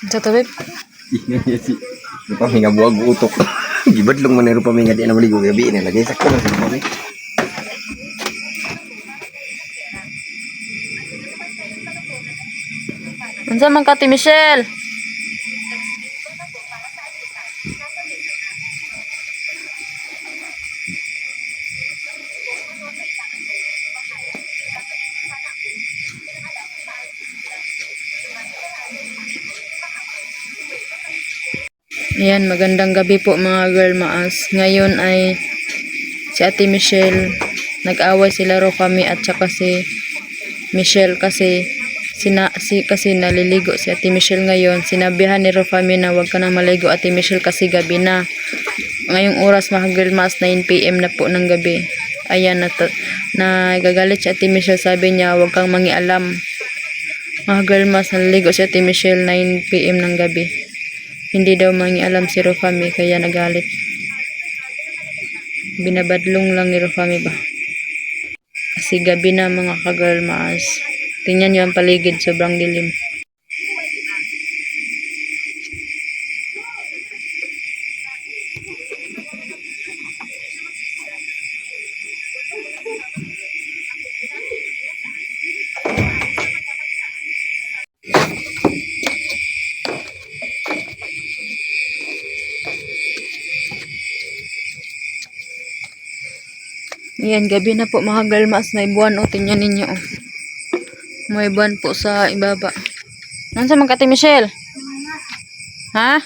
Sa tabi. Paminga buwag utok. Gibadlong man nero paminga di na maligo gabi na lagay sakto na sa pami. Unsa man ka, Ate Michelle? Ayan, magandang gabi po mga girl maas. Ngayon ay si Ate Michelle, nag-away sila Rofami at saka si Michelle kasi kasi naliligo si Ate Michelle ngayon. Sinabihan ni Rofami na wag ka na maligo Ate Michelle kasi gabi na. Ngayong oras mga girl maas 9 PM na po ng gabi. Ayan, nagagalit si Ate Michelle, sabi niya wag kang mangialam. Mga girl maas, naliligo si Ate Michelle 9 PM ng gabi. Hindi daw mangialam si Rofami kaya nagalit. Binabadlong lang ni Rofami ba? Kasi gabi na mga ka-girl maas. Tingnan nyo ang paligid, sobrang dilim. Yan, gabi na po mga girl maas. May buwan o, tingnan ninyo o. May buwan po sa ibaba. Nansa man ka, Ate Michelle? Ha?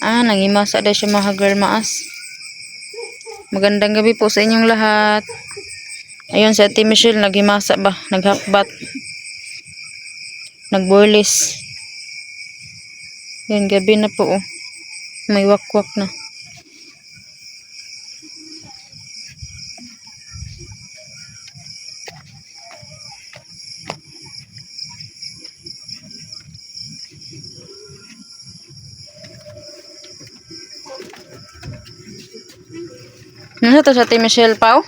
Ah, nangimasa daw siya mga girl maas. Magandang gabi po sa inyong lahat. Ayun si Ate Michelle, naghimasa ba? Naghakbat. Nagburlis. Yan, gabi na po o. May wakwak na. Nasa to sa Ate Michelle, Pao?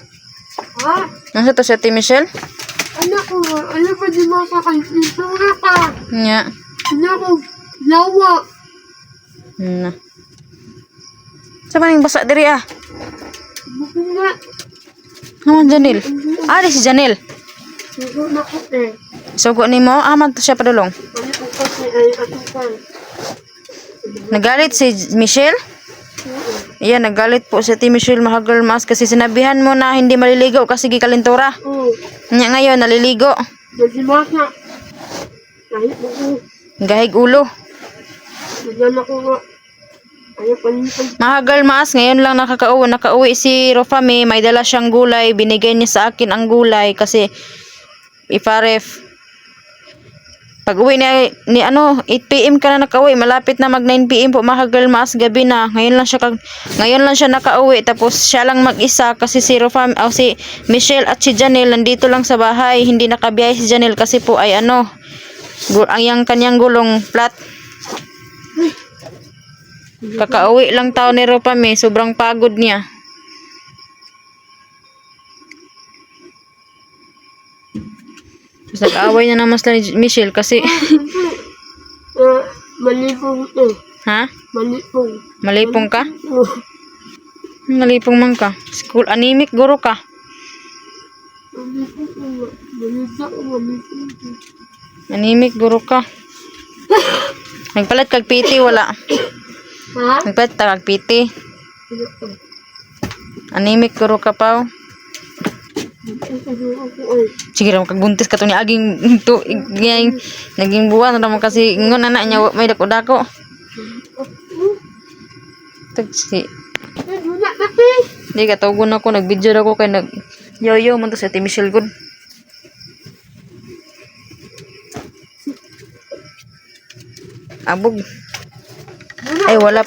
Ha? Nasa to sa Ate Michelle? Anak ko, ano pa di mo sa kanina ka? Nga. Anak ko, lawa. Na. Sa maning basa diri ah? Buko nga. Naman Janil. Ah, di si Janil. Buko na ko eh. Sugo ni mo, aman to siya padulong. Ano ko kasi ay atupan. Nagalit si Michelle? Iyan, nagalit po si Ate Michelle mga girl maas kasi sinabihan mo na hindi maliligo kasi gikalintura. Oo. Nya ngayon, naliligo. Nagsimasa. Kahit buko. Gahig ulo. Bigyan ako nga. Ayaw panipan. Mga girl maas, ngayon lang nakauwi si Rofami. May dala siyang gulay. Binigay niya sa akin ang gulay kasi iparef. Pag uwi ni 8 PM ka na nakauwi, malapit na mag 9 PM po mga girl maas, gabi na. Ngayon lang siya nakauwi, tapos siya lang mag-isa kasi si Rofam si Michelle at si Janelle nandito lang sa bahay. Hindi nakabiyahe si Janelle kasi po ay ang yang kanyang gulong flat. Kakauwi lang tao ni Rofam sobrang pagod niya. Nag-away na naman sila ni Michelle kasi Malipong eh. ha? Malipong. Malipong ka? Oo. Malipong man ka. School anemic guro ka. Malipong ko. Malipong ko. Anemic guro ka. Nagpalit kag PT wala. Ha? Nagpalit kag PT. Ano ko? Anemic guro ka pa. Ano ako ay. Sige ra kagbuntis ka to ni aging to naging buwan naman kasi ngon anak niya may dako-dako. Tagsi. Wala kasi. Di ka tugon ako nag-video ako kay nag yo man to sa Ate Michelle good. Abog. Ay wala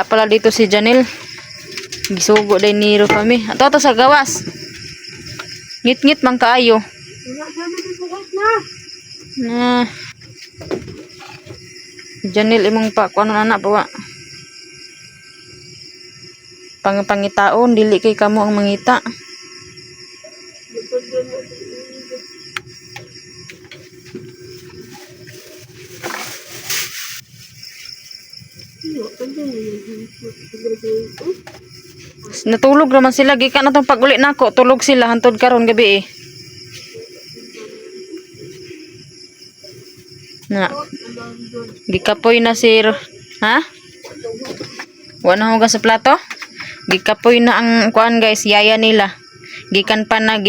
pala dito si Janelle. Gisugo day ni Rofami. Ato sa gawas. Ngit-ngit man kaayo. Wala kami bukas na. Na. Janelle imong pa kuno anak pa wa. Pangitaon dili kay kamo ang mangita. Natulog naman sila. Gikan na tong pag-uli nako. Tulog sila. Hantod karon gabi eh. Na. Gikapoy na sir. Ha? Wala hugas sa plato? Gikapoy na ang kuan guys. Yaya nila. Gikan pa ng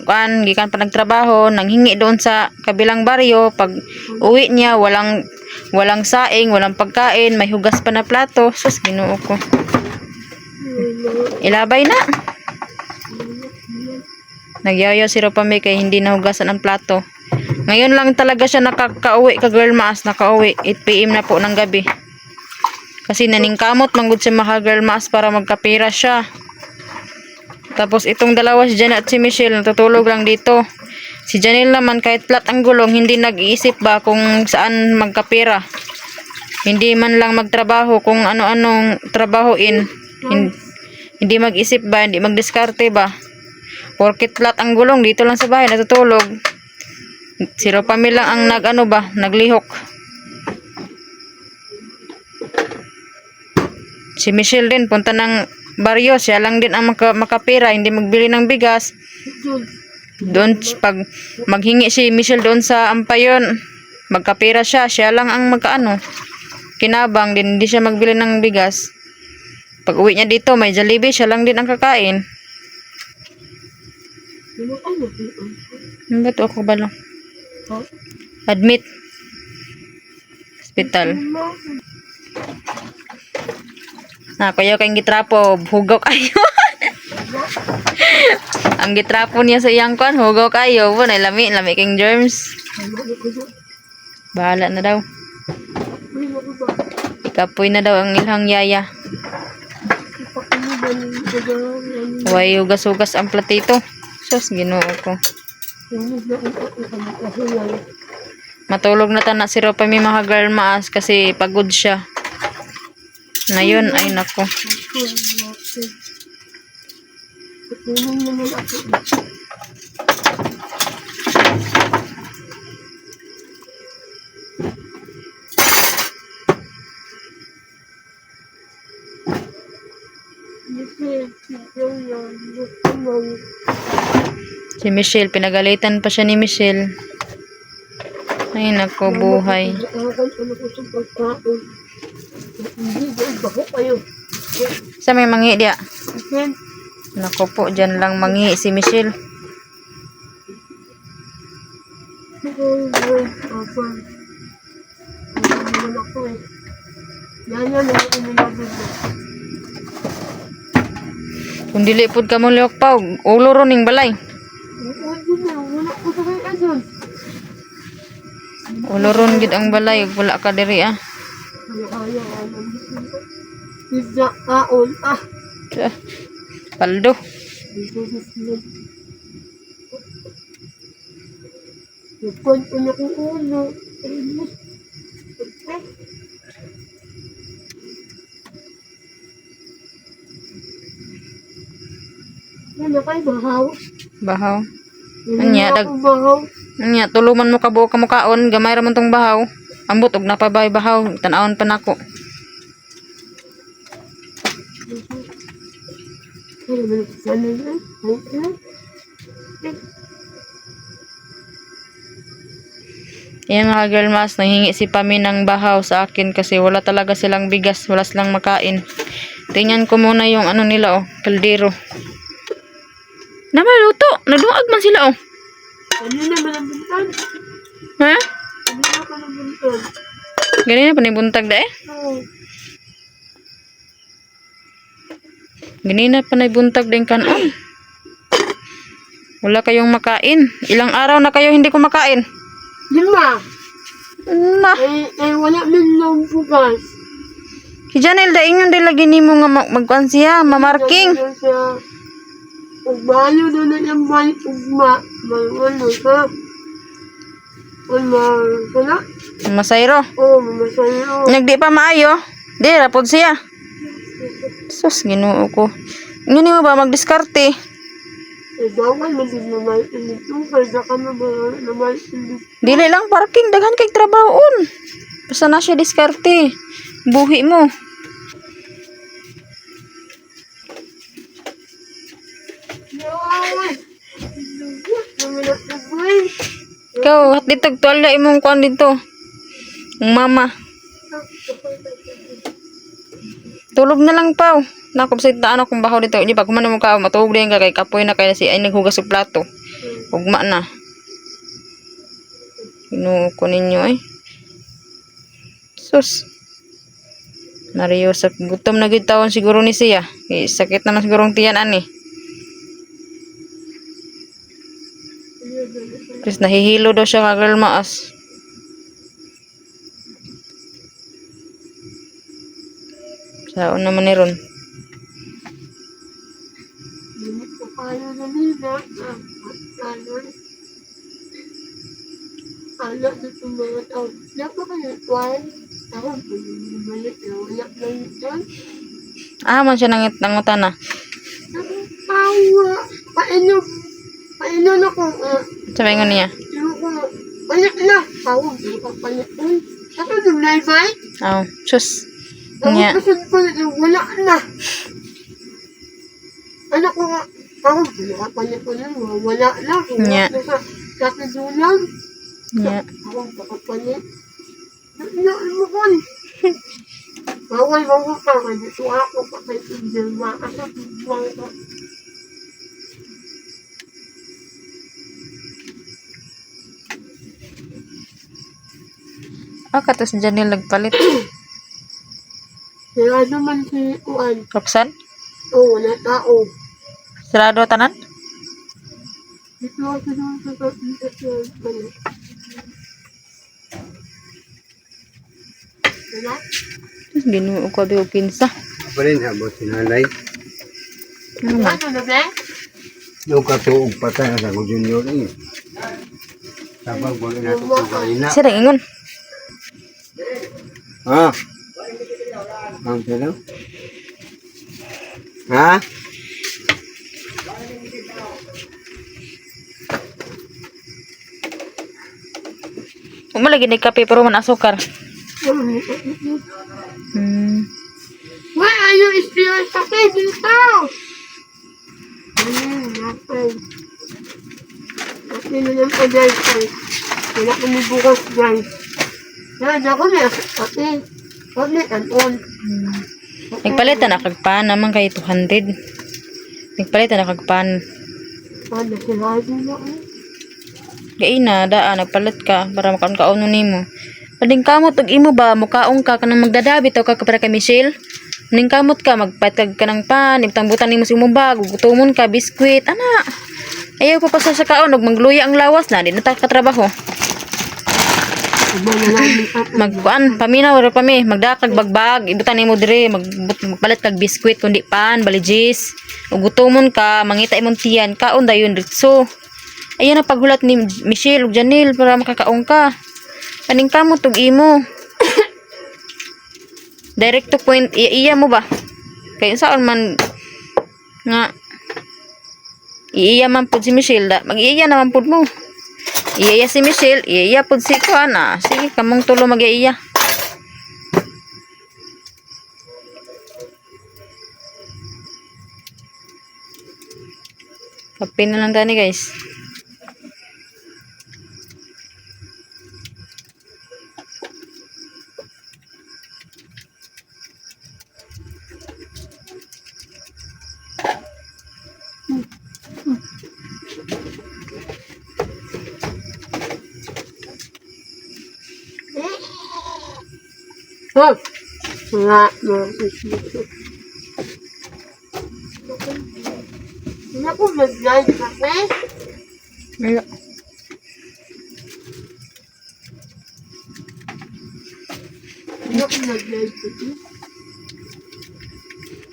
kuan. Gikan pa nagtrabaho. Nanghingi doon sa kabilang baryo. Pag uwi niya, walang saing, walang pagkain. May hugas pa na plato. Sus, Ginoo ko. Ilabay na. Nagyayo si Ropame kay hindi nahugasan ang plato. Ngayon lang talaga siya nakakauwi ka girl maas. Nakauwi. 8 PM na po ng gabi. Kasi naningkamot manggod si Maha girl maas para magkapira siya. Tapos itong dalawa si Janet at si Michelle natutulog lang dito. Si Janelle naman kahit flat ang gulong hindi nag-iisip ba kung saan magkapira. Hindi man lang magtrabaho kung ano-anong trabahoin. Hindi mag-isip ba, hindi magdiskarte ba. Porkit flat ang gulong dito lang sa bahay natutulog. Si Ropame lang ang naglihok. Si Michelle din punta ng baryo, siya lang din ang makapira, hindi magbili ng bigas. Doon pag maghingi si Michelle doon sa ampayon, magkapira siya lang ang kinabang din, hindi siya magbili ng bigas. Pag uwi niya dito, may Jollibee, siya lang din ang kakain. Ba't ako ba lang? Admit. Hospital. Kayo kayong gitrapo, hugaw kayo. Ang gitrapo niya sa iyang kwan, hugaw kayo. Wala, lami kayong germs. Bahala na daw. Ikapoy na daw ang ilang yaya. Huwag hugas-hugas ang platito. Sus, Ginoo ko. Matulog na ta na si Ropame mga girl maas kasi pagod siya. Ngayon, ay nako. Si Michelle, pinagalitan pa siya ni Michelle. Ay nako, buhay. Sa may mangi dia. Nako po, dyan lang mangi si Michelle. Kung dili pud ka mo liok pa, ulo ron ning balay. Ulo ron gid ang balay, wala ka diri ah. Paldo. Bahaw. Anya tuluman mo kabuo ka mukaon, gamay ra man tong bahaw. Ambot og napabay bahaw, tan-awon pa nako. Yan mga girl mas, nanghingi si Pami ng bahaw sa akin kasi wala talaga silang bigas, wala silang makain. Tingnan ko muna yung nila kaldero. Namaluto, nagduag man sila Ano naman ang buntan? Ha? Ano naman ang buntan? Ganina pa ni buntag da eh. Oo. Ganina pa na buntag din kanon. Wala kayong makain. Ilang araw na kayo hindi kumakain. Lima. Na. Wala min lang bukas. Si Janelle da ingon din lagi nimo nga magkuan siya, mamarking. Magbalo doon na yung may ugma. Ano ka? Wala? Masayro. Oo, mamasayo. Nagdi pa maayo. Di rapod siya. Sus, Ginoo ko. Ngani mo ba magdiskarte? Bawal man din na may inito. Kaya ka na may inito. Dili lang parking, daghan kay trabahoon. Basta na siya diskarte. Buhi mo. Yay! Naminat na boy. Ikaw, at dito, tuwala imong kuan dito. Ang mama. Tulog na lang pa. Nakapsitaan akong baho dito. Di ba, kumano mo ka, matulog din ka kay kapoy na kaya si ay naghugas ng plato. Ugma na. Inuuko ninyo eh. Sus. Mario, sa gutom na gitawan siguro ni siya. Sakit naman siguro ang tiyan ani. Tapos nahihilo daw siya ka girl maas. Saan naman ni Ron? Hindi ko kaya na nila. Anak dito mga tao. Napakalit. Ako, bumalik na wala na yun. Man siya nangutan na. Tawa. Painom ako. Sabi nga niya. Pero ko, wala na. Tawa, hindi ko palit yun. Ako, dumlaybay. Sus. Ako, Niya. kasi palit yun, wala na. Anak ko nga, ako, hindi ko palit yun, wala na. Niya. Wala na sa kadulang. Niya. Ako, pakapalit. Naan mo ko. Bawal ka. Dito ako pa kay Pindelma. Ako, tubuang ka. Katos dyan nila nagpalit. Kaya naman si Juan. Roxanne? Oo, wala tao. Sarado tanan? Dito ako doon sa kapitid. Wala? Ginuo ko biyo kinsa. Apa rin habot si nanay. Ano man? Ano na ba? Yung katuog patay na sa junior eh. Sabang wala na ito kukain na. Siya ingon. Ha? Ang pero? Ha? Umalagi ni kape pero man asukar. Why are you still talking dito? Napay. Kasi na lang pa guys. Wala kami bukas guys. Yan, ako na. Pati. Pati, anon. Nagpalitan na kagpan naman kay 200. Nagpalitan na kagpan. Ano, sinado na ako. Gay na, daan, nagpalit ka para makaon-kaon nimo. Pading kamot og imo ba mukaong ka kanang magdadabi taw ka para kay Michelle. Ning kamot ka magpatag ka ng pan, ibtambutan nimo sa imong bag, gutumon ka biskwit, ana. Ayaw pa sa kaon og magluya ang lawas na di na ta katrabaho. Magkuan, paminaw ra pami, magdakag bagbag, ibutan nimo dire, magpalit kag biskwit kundi pan, balijis. Ug gutumon ka, mangita imong tiyan, kaon dayon ritso. Ayan ang paghulat ni Michelle ug Janelle para makakaon ka. Kaning kamot og imo. Direct to point, iya mo ba? Kaya saan man nga iya man pud si Michelle da. Mag-iya naman pud mo. Iya si Michelle, iya pud si Kuana. Sige, kamong tulo mag-iya. Kape na lang gani guys. Oh! Nga, mga hindi ako mag-live kasi. Ayo. Hindi ako mag-live kasi.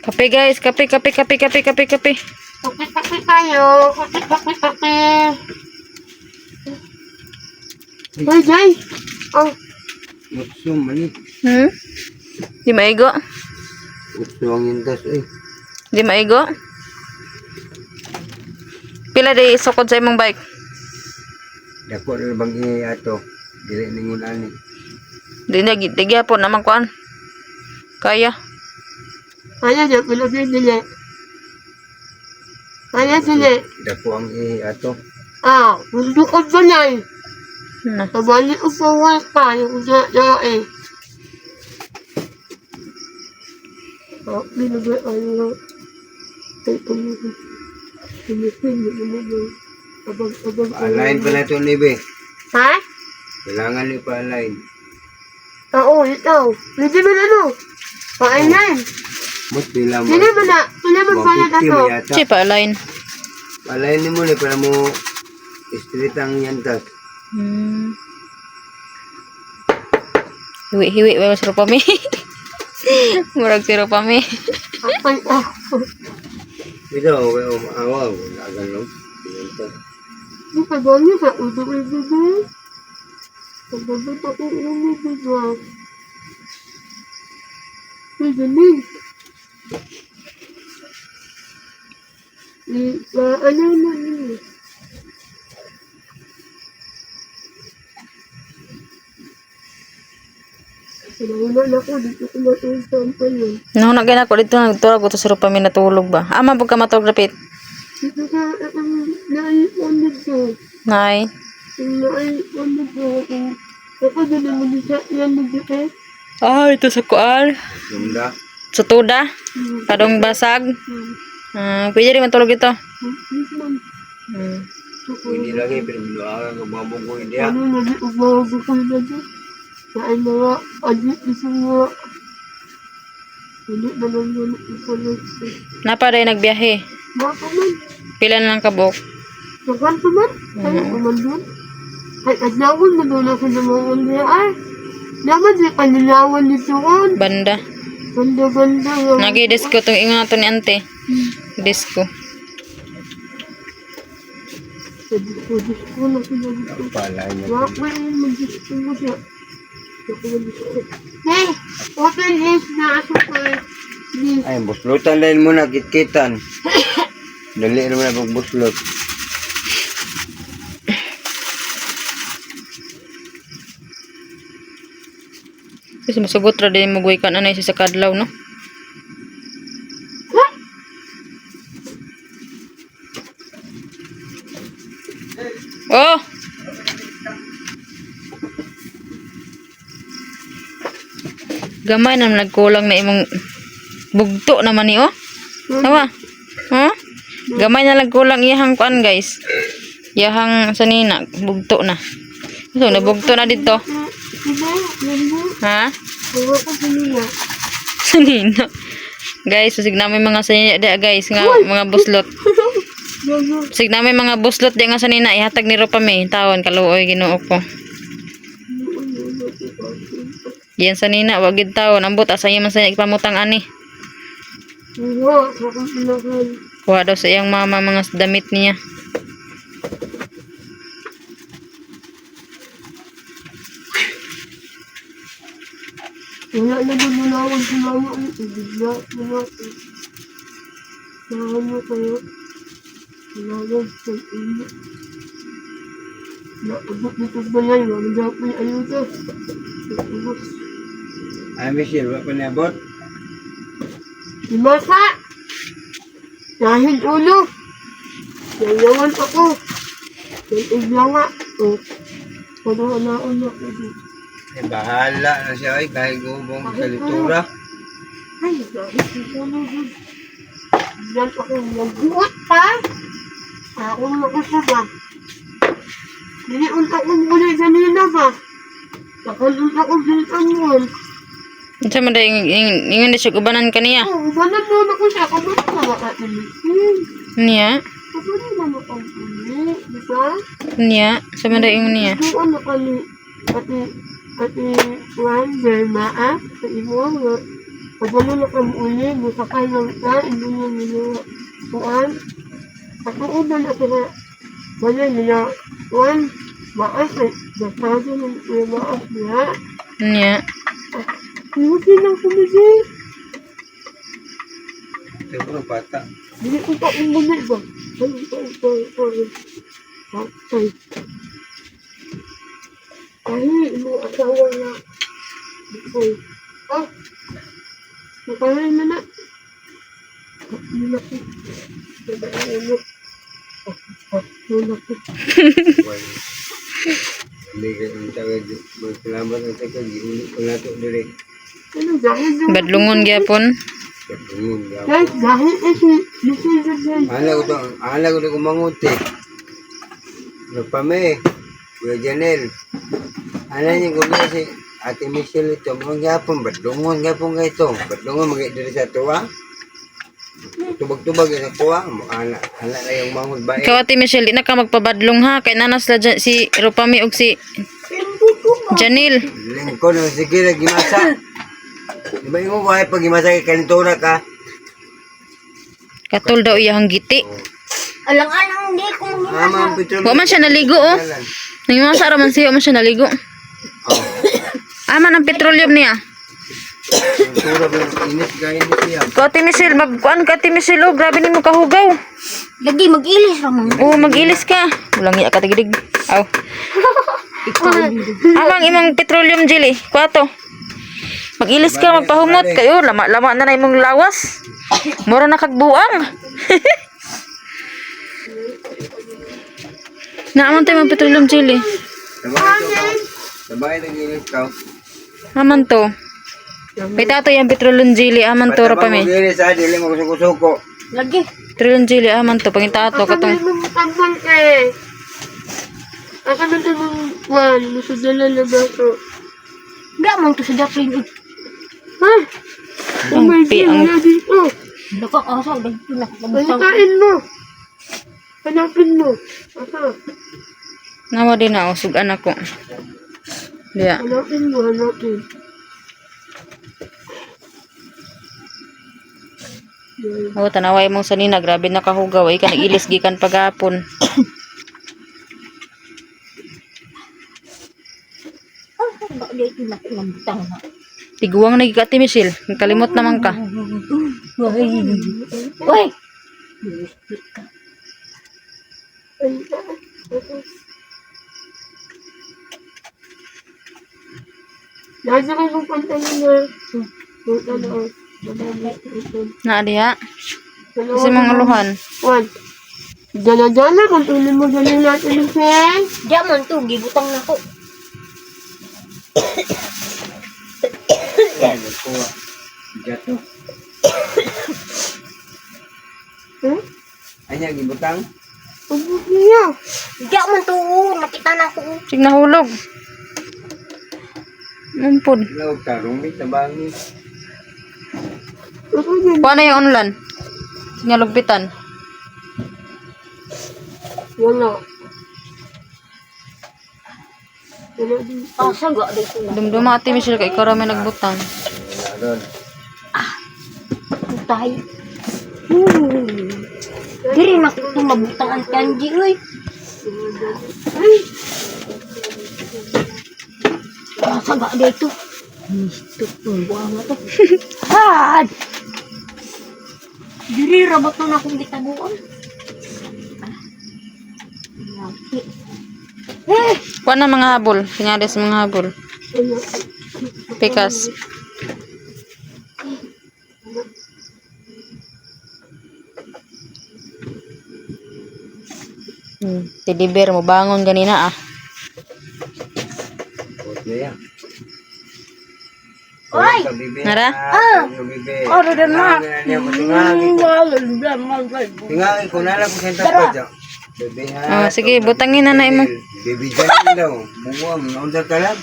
Kape guys, kape. Kape tayo. Kape. Hoy, Jay. Oh, Utso mani. Di maigo? Utso ang indas eh. Di maigo? Pila day sukod sa imong bike? Dako na bang ato. Dili ningon ani. Di na, di gyapon naman kuan. Kaya. Kaya niya, pinag-dili. Kaya dili. Dako ang ato. Bundukod ba niya? Na. Kabali ko sa wifi, yung na eh. Binagay ano. Ay, Pa-align pa na ito, Nibe. Ha? Kailangan ni pa-align. Oo, ikaw. Hindi ba ano? Pa-align. Mas pila mo. Hindi ba na? Hindi ba pa na 150 ito? mo yata. Si pa-align. Pa-align ni mo ni para mo straight ang yantas. Hiwi-hiwi ba si Rupami? Murag si Rupami. Apay Ito, awaw. Lagan lang. Yantas. Di pa ba niya sa udo-udo? Pagdabat ako udo-udo. Pwede din. Ano na niya? Sinangunan ako, dito ko matulog pa yun. Nahunagin ako dito, nagturag ko to si Rupami natulog ba? Ama, pagka matulog rapit. Dito ka, naipon dito. Nay. Naipon dito. Ako din naman dito, yan dito. Ito sa kual. Sunda. Sa tuda. Kadong basag. Pwede rin matulog ito. Hindi lagi, pero binuangan ka babong ko hindi. Ano na di ubago ko na di. Kain mga adik isa mga. Hindi na lang yun ipalit. Napa rin nagbiyahe. Baka man. Pila na lang kabok. Nakan pa man. Kaya ko man doon. Ay, adlawan na doon ako na mga undi ay. Naman di kanilawan dito on. Banda. Ganda-ganda. Nagi-disco itong ingon nato ni ante. Disco. Pwede ko na sila dito. Pa-align na. Wala yung mag-disco mo siya. Hey, open is na aso ko. Ay, buslutan din mo na, kitkitan. Dali naman na pag-buslot. Kasi masugot ra din magway ka na siya sa kadlaw, no? Oh! Gamay na nagkulang na imong bugto naman ni, oh. Tawa. Huh? Gamay na nagkulang iyahang kuan, guys. Iyahang sanina, bugto na. So, nabugto na dito. Ha? Ewan ko kanina. Sanina. Guys, usig namin mga sanina di, guys, nga mga buslot. Usig namin mga buslot di nga sanina, ihatag ni Rupami. Tawon, kaluoy, Ginoo ko. Yan sanina, wag gid tawon. Ambot, asa yung masaya ipamutang ani. Ewan, ako sinakan. Kuha daw sa iyang mama mga damit niya. Wala na ba nalawag si mama? Ibigla mo natin. Saan mo kayo? Nalawag sa inyo. Naabot dito ba yan? Wala na po yung ayuda. Naabot. Ay, Michelle, wala pa niabot? Si Masa! Dahil ulo! Yayawan ako. Yung iglawa. O. Padalaan na ako dito. Eh, bahala na siya ay kahit gumong sa litura. Ay, dahil dito na dun. Yan ako nagbuot pa. Ako nakusa ba? Diniunta ko muna ganina ba? Nakalunta ko dito mo. Unsa man day ingon di siya ubanan kaniya. Oo, banan mo na ko siya. Kamusta na makatilisin? Niya? Kapag na makatili, di ba? Niya? Sa man day ingon niya. Doon na kami, pati Juan, Berma, sa imo, pagano na kami uli, musakay lang ka, hindi niya nila, Juan, patuod na sila, wala nila, Juan, maas, basado ng maas niya, Niya? hindi silang kumisi, Ito ko bata. hindi ko pa umunay ba? Patay. Ay, mo asawa na. Ay, Makain na na. Nulak ko. Nulak ko. Nulak ko. Hindi ka yung tawag. Salamat ang tagal. Giulit ko na ito dire. Ano, dahil doon. Badlungon gyapon. Guys, dahil kasi, decision guys. Ala ko na kumanguti. Nagpame. Kuya Janel. Ala niya ko na si Ate Michelle ito. Mga gapon. Badlungon gapon ka ito. Badlungon mga diri sa tuwa. Tubag-tubag sa tuwa. Ala na yung manghod ba eh. Ikaw Ate Michelle, di na ka magpabadlong ha. Kay nanas la dyan si Rupami og si Janil. Lingkon ang sige na gimasa. Diba yung mo buhay pag gimasa kay kanintura ka? Katol daw iyang giti. Alang-alang, hindi ko Ama ang petrol. Wa man siya naligo oh. Nangimasa ra man siya, wa man siya naligo. Aman ang petroleum niya. Kanintura ba yung init gaya ni siya? Ko Ate Michelle, magkuan ka Ate Michelle oh. Grabe nimo kahugaw. Lagi, mag-ilis ramang. Oh, mag-ilis ka. Walang iya ka tagidig. Aw. Amang imong petroleum jelly. Kuato. Mag-ilis ka, magpahumot kayo. Lama-lama na imong lawas. Mura na kagbuang. Naaman tayo mga petroleum jelly. Sabay nag-inis ka. Aman to. May tato yung petroleum jelly. Aman to, Rupami. Mag-inis ha, dili mo kusuko-suko. Lagi. Petroleum jelly. Aman to. Pangita ato. Katong. Tambang eh. Ako na ito ng one. Masudala na ba ito? Hindi mo ito sa Japan. Ha? Oh my God, wala dito. Nakakasal. Pagkain mo. Hanapin mo. Asa? Nawa din na. Sugan ako. Diya. Hanapin mo, hanapin. Oo, tanaway mong sanina. Grabe na kahugaw. Ay ka nag-ilis gikan pagapon. Tiguang na Ate Michelle. Kalimot naman ka. Uy! Nasa ka yung pantalon na. Puta na o. Na diha. Kasi mong aluhan. One. Dala-dala, pantulin mo dala natin yung pen. Diyaman to, gibutang na ko. Kuha. Gato. Hmm? Anya, gibutang? Pagod niya. Diyaman to, nakita na ko. Sig nahulog. Mumpod. Lawag ka, rumit na bangi. Kuha na yung unlan. Nga lugpitan. Wala. Wala din. Saga dito na. Dumduma Ate Michelle kay ikaw rami nagbutang. Wala doon. Putay. Diri na ko mabutang ang kanji, uy. Saga dito. Ito, buwang na to. Had! Diri, rabot na akong gitabuan. Kuha na mga habol. Kunyari sa mga habol. Pikas. Teddy bear mo bangon ganina ah. Huwag na yan. Oy! Nara? Ano din na? Tingangin ko na lang kung saan tapos. Oh, sige, butangin na na imo. Baby Janil daw. Buwang, naunsa ka lang.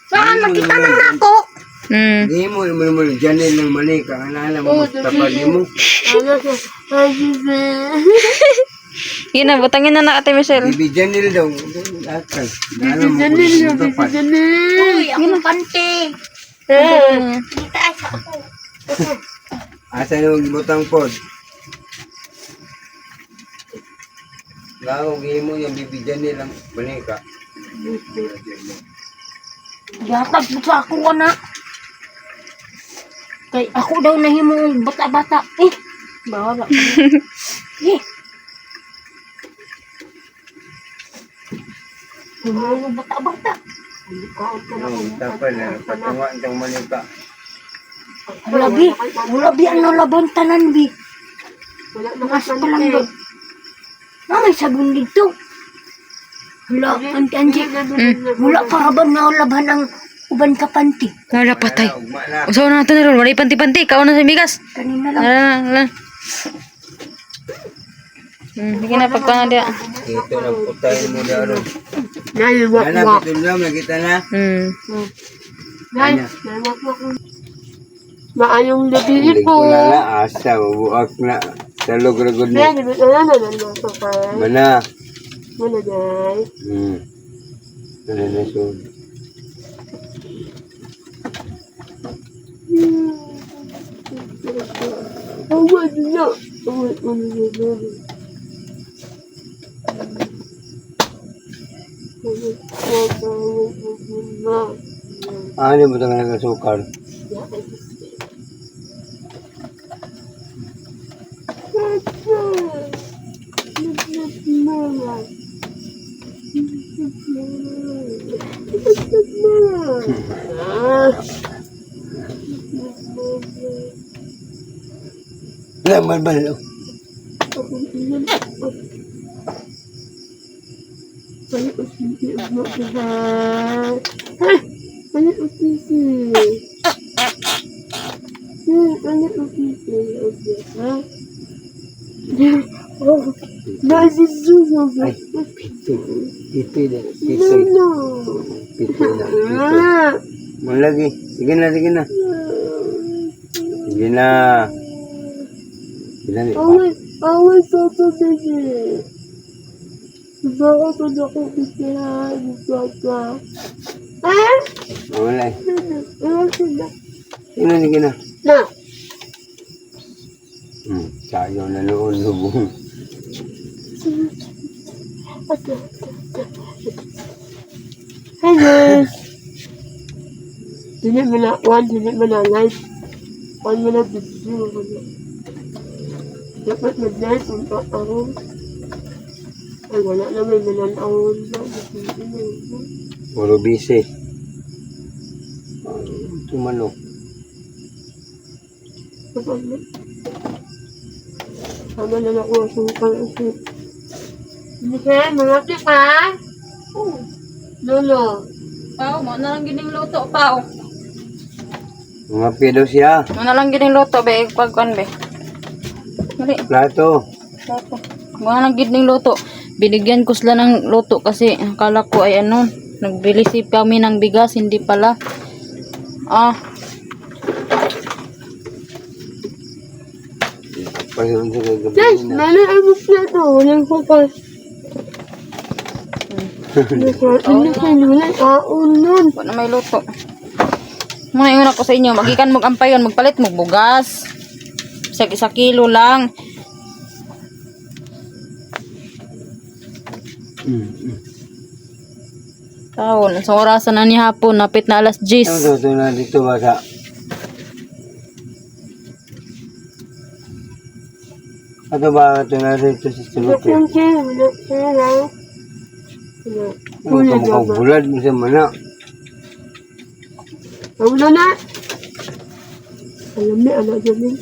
Saan? Nakita naman ako. Hindi mo, Janil ng mali. Kaanala mo, tapad mo. Yun na, butangin na na Ate Michelle. Baby Janil daw. Atal. Baby Janil. Uy, ako pante. Kita sa ako. Asa na magbutang pod? Gawag mo yung Baby Janil ang mali ka. Yatag mo sa ako na. Kay ako daw nahimong bata-bata. Bawa. Himong bata-bata. Tapal na, patunga itong mali ka. Wala bi. Wala bi ano laban tanan bi. Wala na Mas palang do. May sabon dito. Wala, anti-anti. Wala para ba na laban ang uban ka panty? Wala patay. Ugma na. Usaw na nato ni Rol, wala panti-panti, kao na sa migas. Kanina lang. Ala. Sige na pagpana dia. Ito na putayin mo na ron. Naliwak Yan na, wak. pitong lang, nakita na. Nay, naliwak wak. Maayong gabi Hindi po. ko na asa, bubuak na. Sa logragod mo. Nay, wala na lang sa kay. Mana? Wala day. Ano na so? Oh, wala. Oh, Ano mo ito nga nagkasukal? Laman ba lang? Ay, pito. Pito na. Pito. Pito na. Pito. Malagi. Sige na, sige na. Sige na. Sige na. Away sa baby. Bakit ako kisihan? Papa. Wala. Sige na, sige na. Na. Sayo na noon lubong. Hey guys. Dili mo na live. One mo na video. Dapat mag-live kung ako. Ay, wala na may mananawon na. Puro busy. Tumanok. Sama na ako sungkal isip. Hindi kaya, malaki ka? Lolo. Pao, mo na lang gining luto, pao. Mga pedo siya. Mo na lang gining luto, be, pagkuan, be. Mali, Plato. luto. Mo na lang gining luto. Binigyan ko sila ng luto kasi akala ko ay ano, nagbilisip kami ng bigas, hindi pala. Pahiyon sa Guys, kagabi na. mana ang siya to? Walang kupas. Hindi kayo nulay. Nun. Wala na may luto. Mga ingon ako sa inyo, magikan mo ampayon, magpalit mo bugas. Isa kilo lang. Taon, sa orasan na ni hapon, napit na alas 10. Ano ito na dito basa? Ano ba ito na dito sa sinupi? Wala siya. Wala siya lang. Ano ka mukhang bulad mo sa mana? Wala na. Alam niya, anak dyan.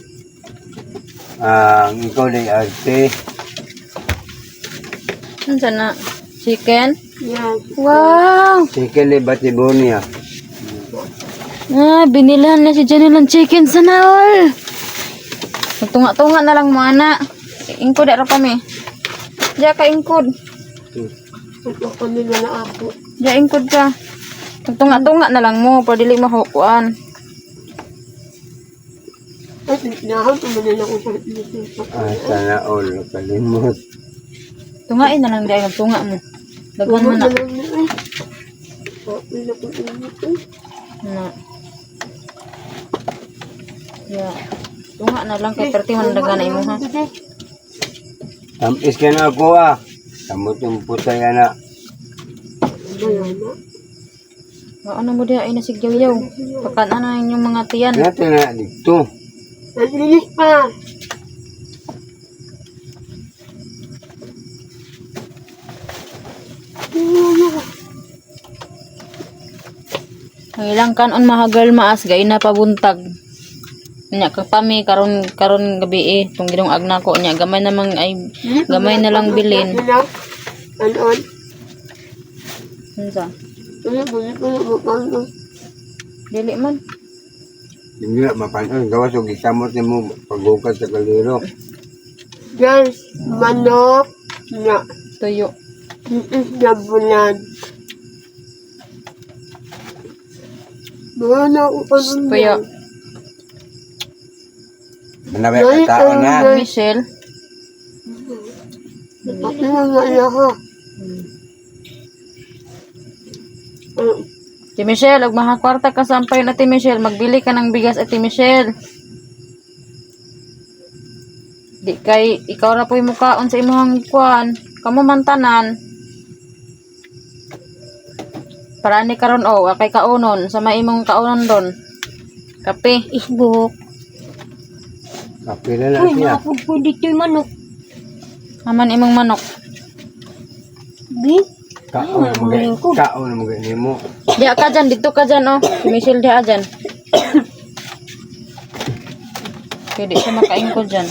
Ikaw na yung arte. Ano sana? Chicken? Yan. Wow! Chicken de Batibonia. Binilan na si Janelle ng chicken sa naol. Tunga-tunga na lang mo, anak. Ingkod ara kami. Diya ka ingkod. Ito ko nila na ako. Diya ingkod ka. Tunga-tunga na lang mo, para dili mahukuan. Ay, nahan ko manila ko sa inisip. Sana all. Kalimot. Tungain na lang diya, tunga mo. Daghan mo na. Okay na po init eh. Na. Ya. Tunga na lang kay perti man daghan na imo ha. Tampis ka na ako Kamot yung puta yan na. Ano mo diya ay nasigyaw-yaw. Pakan na inyong mga tiyan. Natin na dito. Naglinis pa. Ang ilang kanon mahagal maas gay na pabuntag. Nya ka pami karon gabi tong gidong agna ko nya gamay namang ay gamay na lang bilin. Ano? Unsa? Ano? Dili man. Hindi na mapanon. Gawas o gisamot ni mo pagbukas sa kaliro. Guys, manok na Tuyo. itis na bulan. Mga na ako pa nun Tuyo. Manabay ka tao na. Michelle. Ako na nga ako. Ate Michelle, og mga kwarta ka sampay na Ate Michelle, magbili ka ng bigas Ate Michelle. Di kay ikaw ra po'y mukaon sa imong kuan. Kamo man tanan. Para ni karon kay kaunon sa maimong kaunon don. Kape. Facebook. Kapila na Uy, siya. nakapod ko dito yung manok. Aman imong manok. Bi? Kaon na magay. Kaon na magay ni mo. Diya ka dyan, dito ka dyan Si Michelle diya dyan. Kaya di siya makaingko dyan.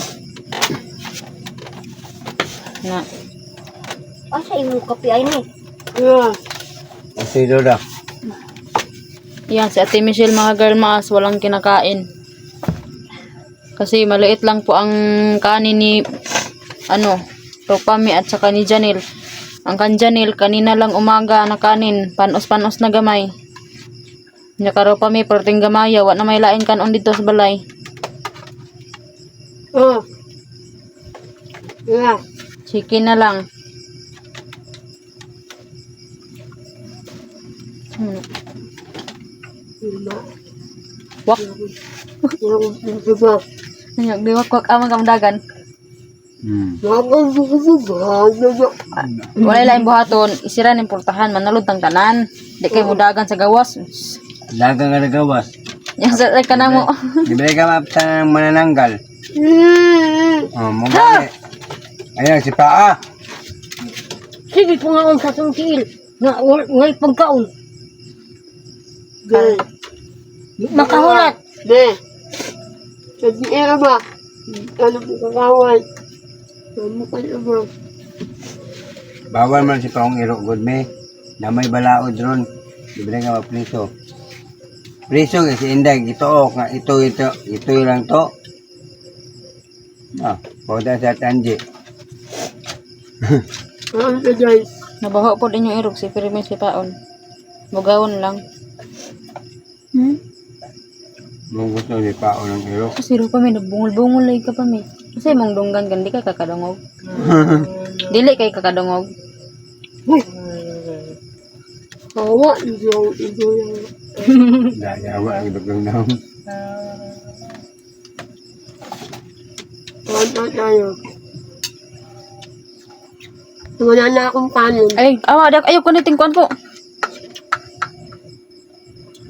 Na. Asa yung kape ay ni? Yeah. Kasi Doda. Yan, si Ate Michelle mga girl maas, walang kinakain. Kasi maliit lang po ang kanin ni Ropami at saka ni Janil. Ang kan Janil, kanina lang umaga na kanin, panos-panos na gamay. Nyaka Ropami, perting gamaya, wala na may lain kanon dito sa balay. Yeah. Chicken na lang. Wak. Diwak-wak amang kamdagan. Wala lain buhaton, isira ng portahan, manalod tang tanan. Di kay mudagan sa gawas. Dagang nga nagawas. Yan sa ka na mo. Dibili ka mapta ng manananggal. Mo gani. Ayan si Paa. Sige po nga ang sasungkil. Ngay pagkaon. Guys. Makahulat. Ne. Sabi era ba? Ano po kakawal? Ano kayo ba? Bawal man si Paong Iro good me. Na may balaod ron. Dibili ka mapriso. Priso nga si Inday gito nga ito lang to. Pauda sa Tanji. Ano ka guys? Nabaho po din yung irog si Pirmin si Paon. Mugawon lang. Mo gusto si Paong ng Iro. Kasi ro pa may nagbungol-bungol lagi ka pa may. Kasi mong dunggan kan di ka kakadungog. Dili kay kakadungog. Hawa, ito yung... Dayawa ang dugang naong. Ano tayo? Wala na akong kanin. Ay, ayaw ko niting kuan po.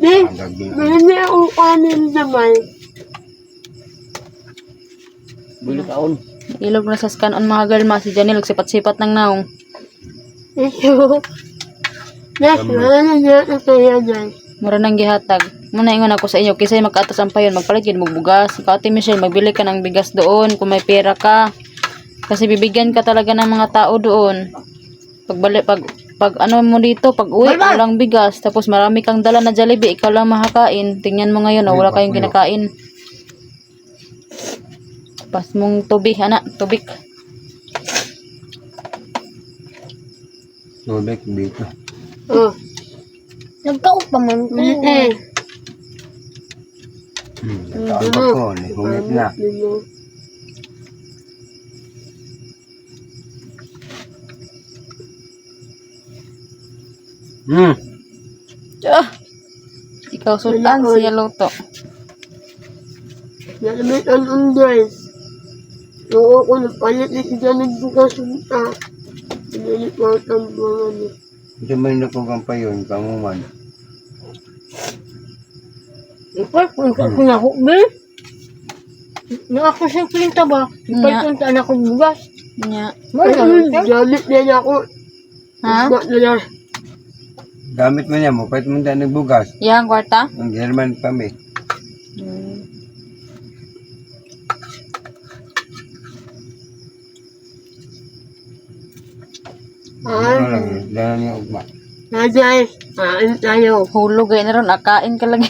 Ne, hindi akong kanin naman. Ilog na sa scan on mga girl ma si Janil sipat-sipat ng naong. Ito. Yes, wala na niya ito yan guys. Mura nang gihatag. Muna ingon ako sa inyo kisay magkaatos ang payon magpalit gid mo bugas. Ikaw Ate Michelle magbili ka ng bigas doon kung may pera ka. Kasi bibigyan ka talaga ng mga tao doon. Pag ano mo dito, pag uwi, walang bigas, tapos marami kang dala na Jollibee, ikaw lang makakain. Tingnan mo ngayon, wala kayong kinakain. Pas mong tubig, tubig. Tubig dito. Nagkaot pa man ko. Taon pa ko, humit na. Ikaw sultan siya luto. Nalamitan ang guys. Oo ko napalit na si Janet bukas sunta. Pinalit mo ang mga ni. Ito may nakugang pa yun, kamuman. Ipal, kung ako, be. Na ako siyang pilinta ba? Ipal, kung saan ako bugas. Nya. Janet na ako. Ha? Gamit mo niya mo, kahit mo tayo nagbugas. Yang kwarta? Ang German kami. Ano lang, dala niya ugma. Guys, kain tayo. Hulog ay na ron, akain ka lagi.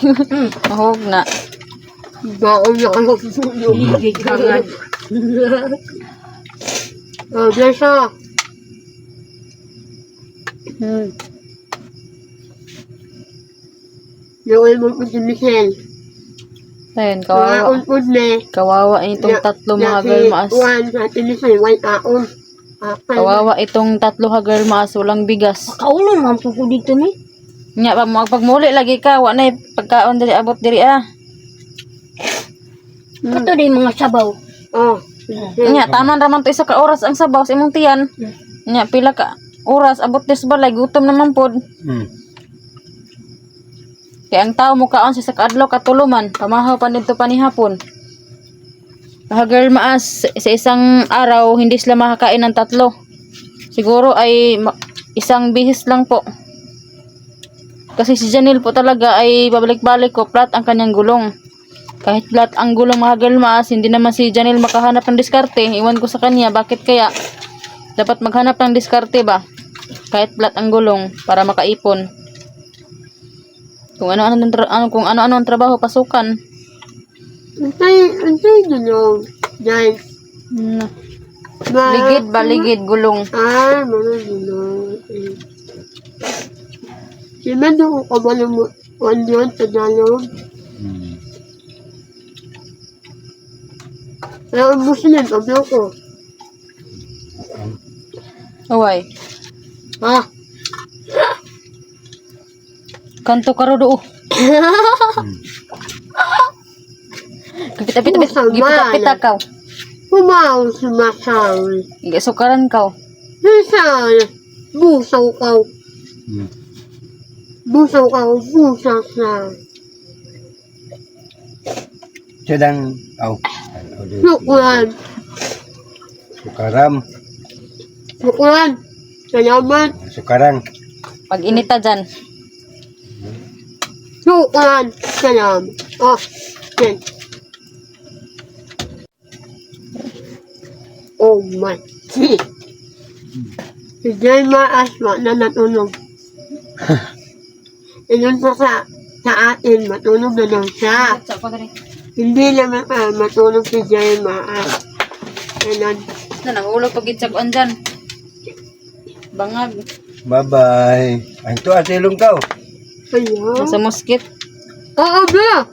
Mahog na. Baon na ako sa sulo. Higit agad. Oh, guys, oh. Yung mo po si Michelle. Ayun, kawawa. Kawaon po na. Kawawa itong tatlo mga girl maas. Juan, sa atin Michelle, white kaon. Kawawa itong tatlo ha girl maas, walang bigas. Kaunon man po ko dito ni. Nya pagmuli lagi ka, wa na pagkaon diri abot diri ah. Kato din mga sabaw. Oh. Nya taman raman to isa ka oras ang sabaw sa imong tiyan. Nya pila ka oras abot des balay gutom naman pod. Kaya ang tao mo kaon sa adlaw katuluman, pamahaw pa dito pa ni hapon. Mga girl maas, sa isang araw, hindi sila makakain ng tatlo. Siguro ay isang bihis lang po. Kasi si Janelle po talaga ay babalik-balik ko, flat ang kanyang gulong. Kahit flat ang gulong mga girl maas, hindi naman si Janelle makahanap ng diskarte. Iwan ko sa kanya, bakit kaya? Dapat maghanap ng diskarte ba? Kahit flat ang gulong, para makaipon. Kung ano-ano ang trabaho, pasukan. Antay dun guys. Ligid ba? Ligid, gulong. Ah, mga dun Sila doon ko ba naman yun sa dalog? Kaya ang Muslim, abyo ko. Away. Ah, Kanto karo do. Kapit-apit, gipita kaw. kumaw sumasawi. Igasukaran kaw. Sisay, busaw kaw. Busaw kaw, busaw sa. Sedang, Sukuran, sukaram, sukuran. Salamat. sukarang. Pag inita dyan. Sukuran, salamat. Oh, okay. Oh my God. Si Jelma Asma na natulog. Iyon sa atin, matulog na daw siya. Hindi naman matulog si Jelma Asma. Ayun. Nahulog pag itsakuan dyan. Bangag. Bye-bye. Ang to asilong ka. Ayun. Nasa muskit. Oo ba?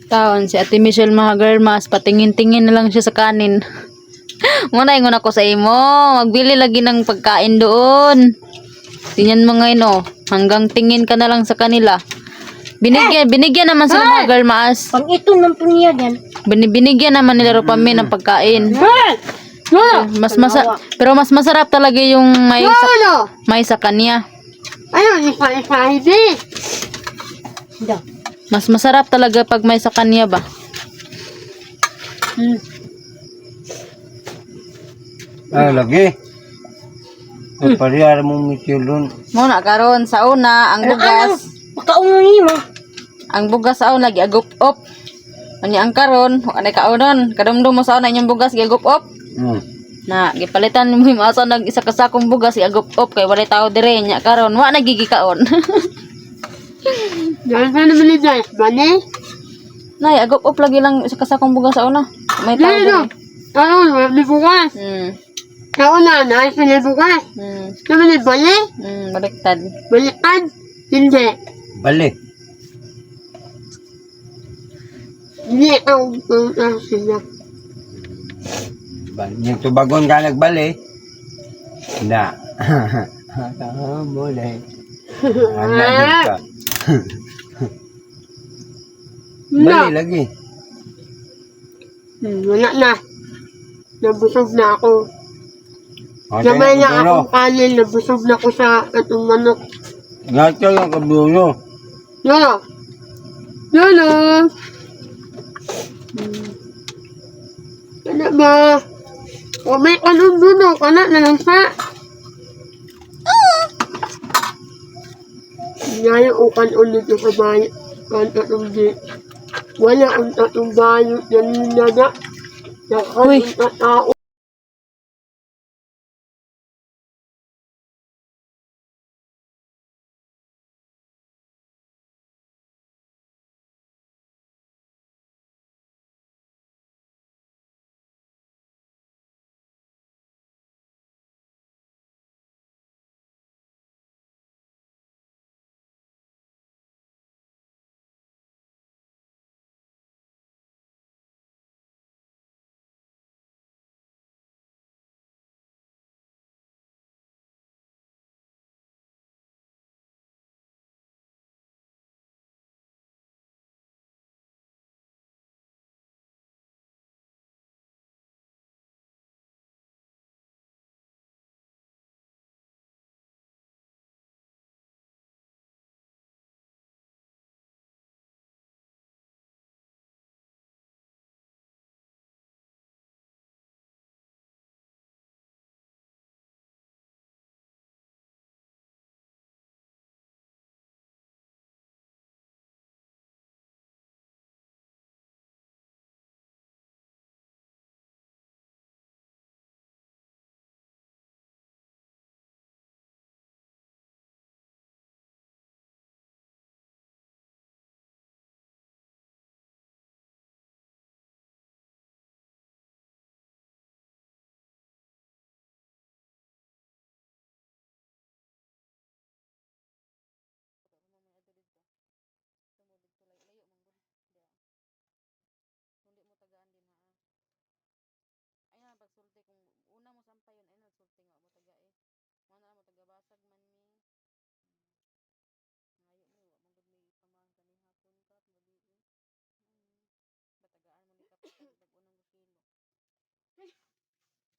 Taon si Ate Michelle mga girl mas patingin-tingin na lang siya sa kanin. Muna ingon ako sa imo, magbili lagi ng pagkain doon. Tingnan mo ngayon oh, hanggang tingin ka na lang sa kanila. Binigyan naman sila mga girl mas. Pag ito ng punya yan. Binigyan naman nila Ropami ng pagkain. Pero mas masarap talaga yung may sa kanya. Ayun, isa-isa hindi. Mas masarap talaga pag may sa kanya ba. Lagi. Parihara mong mitulon. Muna karon sa una ang bugas. Makaunong niyo mo. Ang bugas sa una giagup-op. Anya ang karon, anay kaunon, kadumdum mo sa una inyong bugas giagup-op. Na gipalitan mo yung asa nag isa ka sakong bugas giagup-op kay walay tao dire nya karon wa nagigikaon. Diyan sa naman ni Dice, bani? Nay agup-op lagi lang isa ka sakong bugas sa una. May tao dire. Ayun, may bukas. Sa una, nais na may bukas. Naman ni bali? Baliktad. Balikan? Hindi. Balik. Hindi ang sila. Yung tubagon ka nagbalik. Na. Muli. Ka. Bali lagi. Wala na. Nabusog na ako. Namay na akong kanin, nabusog na ako sa atong manok. Ngato yung kabuno. Lolo! Lolo! Ano ba? O may kanundo, kana na lang sa. Ngayon ukan ulit yung kabayo. Kanta ng di. Wala ang tatong bayot yan nada. Uy. Nakalit na tao.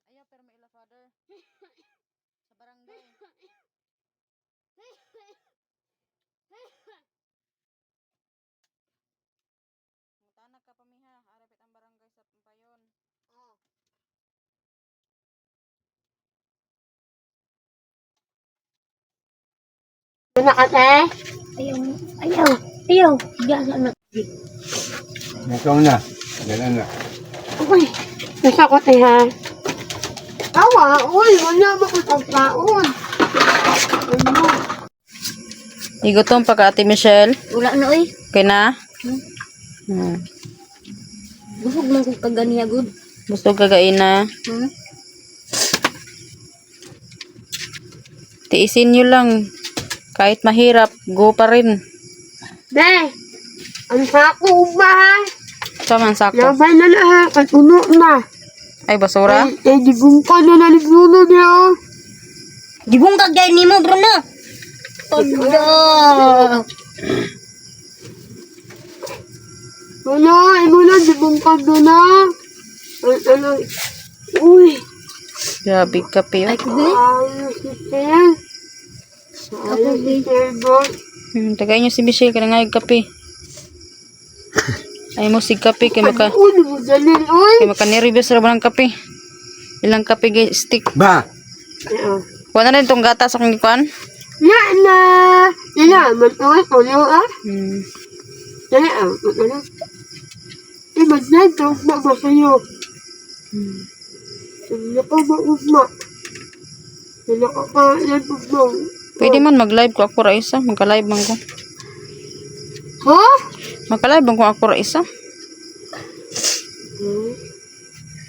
Ayaw, pero may ila father. Sa barangay. Mutanak ka pamiha. Arapit ang barangay sa Pampayon. Wala ka te? Ayaw. Gasa na. Ikaw na. Ganun na. Uy, nasa ko te ha. Tawa, uy, wala ba ko tagkaon? Ano? Igutom pa ka, Ate Michelle. Wala na oy. Okay na? Hmm. Busog man ko kaganiya good. Gusto gagain na. Hmm? Tiisin nyo lang. Kahit mahirap, go pa rin. Be, ang sako ba ha? Saan ang sako? Labay na na ha, katuno na. Ay, basura? Digong ka na nalignuno niya. Gibong kagay nimo Bruno. Todo. Wala, imo lang, digong ka doon na. Ano, uy, Grabe kape yun. Ay kubi. ayos si Tel. Ayos si Tel, boy. Tagay nyo si Michelle, kaya nga yung kape. Ay mo sig kape, kaya Uy, mo dalil, uy. maka-nervous ra ba ng kape. Ilang kape gay stick. Ba! Kuha na rin itong gatas sa kong ikuan. Yan na. Nalaman, uy, ulo ah. Hmm. Dali ah, ano? Mag-live ka, ugma ba sa'yo? Wala ka ba ugma? Wala ka pa, yan ugma. Pwede man mag-live ko ako ra isa. Magka-live man ko. Ha? Magka-live man ko ako ra isa.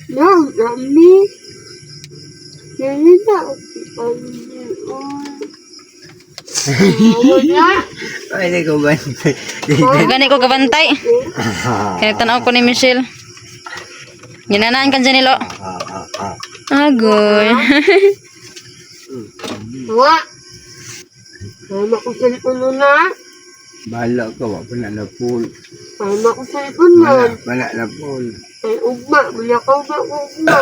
Yan, Ami. Yan na. Wala. Ay, hindi ko ba? Gani ko kabantay. Kaya tanaw ko ni Michelle. Ginanaan kan dyan nilo. Agoy. Wa. Tama ko sa likod na. Bahala ka, wala pa na pool. Tama ko sa likod na. Wala na pool. Ay, ugma. Wala ka ba ugma?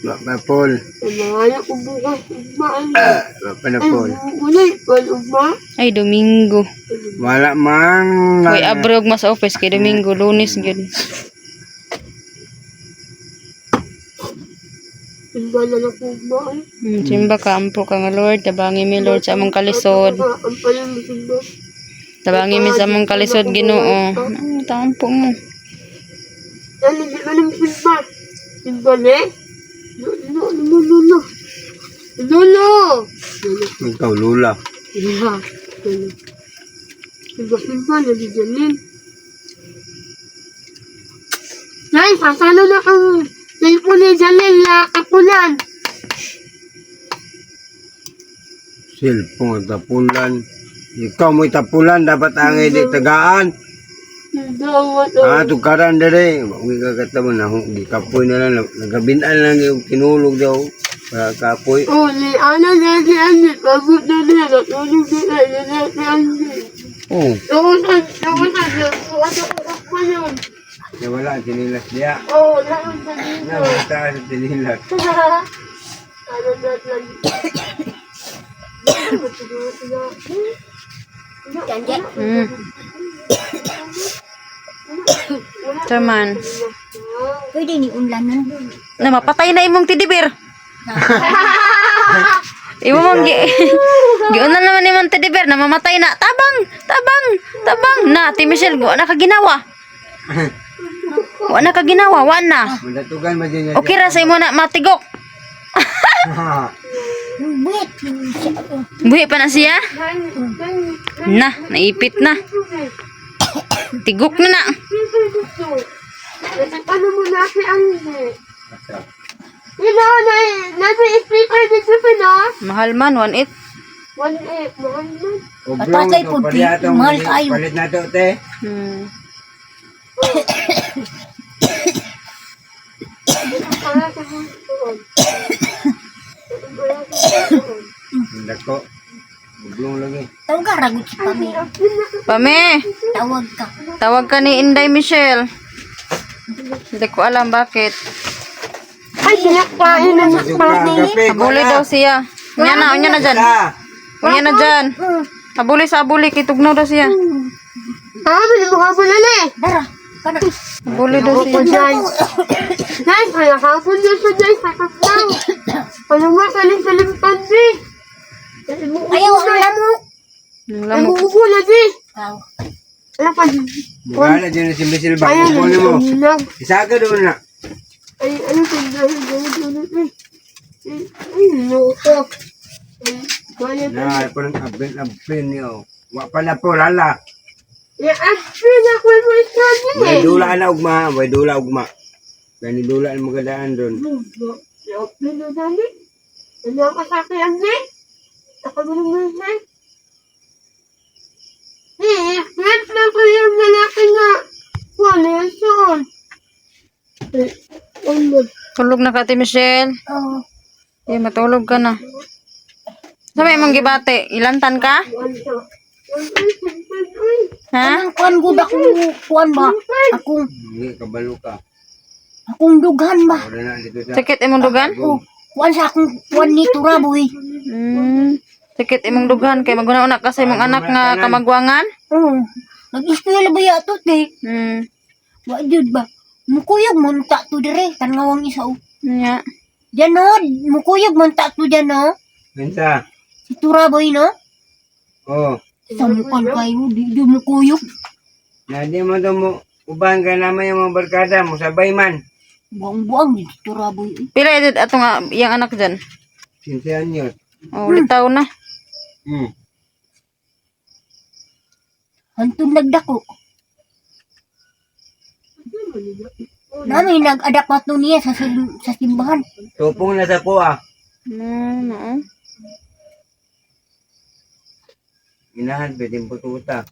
Wala pa pool. Ay, mahaya ko bukas ugma. Wala pa na Ay, pool. ulay. Wala ugma. Ay, Domingo. Wala man. Uy, abrog mas sa office kay Domingo. Lunes gud. Tinggal na lang po ba eh? Simba ka, ampo ka nga Lord. Tabangi mi Lord sa among kalisod. Ang palang simba. Tabangi mi sa among kalisod Ginoo. Tampo mo. Ano, di ka nang simba. Simba ne? Lolo. Ikaw, lula. Yeah. Simba, nabigyanin. Nay, pasano na kang cellphone ni Janel na kapunan. Cellphone, tapulan. Ikaw mo'y tapulan, dapat ang hindi tagaan. Dawat Tukaran dere. Huwag kakatamo na. Di kapoy na lang. Nagabinan lang yung kinulog daw. Para kapoy. Oh, ni ana na si Andy. Pagod na niya. Natulog din na si Andy. Oh, Nakusan. Ano ko yun? nawala ang tinilas niya. Oh, naon sa dito. Nawala sa tinilas. Ano na lang. Janji. Taman. Pwede ni unlanan. Na mapatay na imong tidibir. Imo mong giunan naman imong tidibir na mamatay na. Tabang. Na, Ate Michelle, wa na ka ginawa. Wa na ka ginawa, wa na. Mandatugan mo din Okay ra sa imo na matigok. Wait. Buhi pa na siya? Na, naipit na. Tigok na na. Ano mo na si Andy? Nasa speaker dito pa na? Mahal man, 1.8. 1.8. Mahal na. Patay po, mahal kayo. Palit na to, te. Para sa gusto. Dako. Buglong lagi. Tawag ka, ragot si Pami. Pame, Tawag ka. tawag ka ni Inday Michelle. Hindi ko alam bakit. Ay, pinakain na sa Kape. Habuli daw siya. Unya na dyan. Unya na dyan. Habuli sa abuli, kitugnaw daw siya. Mali mo hapon na na eh. Dara. Kana. Habuli daw siya. Nay, kaya hapon na siya dahil sa kaplang. Ano nga saling pandi? Ayaw ang lamok. Ang Ay, lamok. muupo na di. Aw. Alam pa, Bukala dyan si Michelle ba? ayan, Kukunin mo. nag. Isaga doon na. Ay, ano pa, dahil. Ay, loko. Kaya pa. Na, parang abin niyo. Wa pala po, lala. I-aspin ako mo isa din eh. May dula na ugma. May dula ugma. Gani dula ang magadaan doon. I-aspin na dali. Ano ako sa akin, Andy? Ako mo naman siya. Friends na ko yung lalaki nga. Wala yan siyon. Tulog na ka, Ate Michelle. Oh. Eh, matulog ka na. Sabi mong gibate, ilantan ka? Ha? Anong kuan gud akong kuan ba? Hindi, kabalo ka. Akong dughan ba? Wala na dito sa... Sakit imong dugan? Oh, kuan sa akong kuan ni Turaboy. Sakit imong dugan kay maguna-una ka sa imong anak nga kamagwangan? Oh. Nag-eskwela ba yato te? Wa jud ba? Mukuyog mo ta to dire kan ngawang isa o. Nya. Diyan no, mukuyog mo ta to diyan no. Minsa? Si Turaboy no. Oh. Sa mukan kayo, di mukuyog. Na di mo to mo... Ubahan ka naman yung mga barkada mo. Sabay man. Buang-buang di si Turaboy. Pila edad ato nga iyang anak dyan? 15 anyos. Oh, litaw na. Hantun nagdako. Nami nag-adapt na to niya sa simbahan. Tupong na sa kuha. No. Inahan, pwedeng pututa.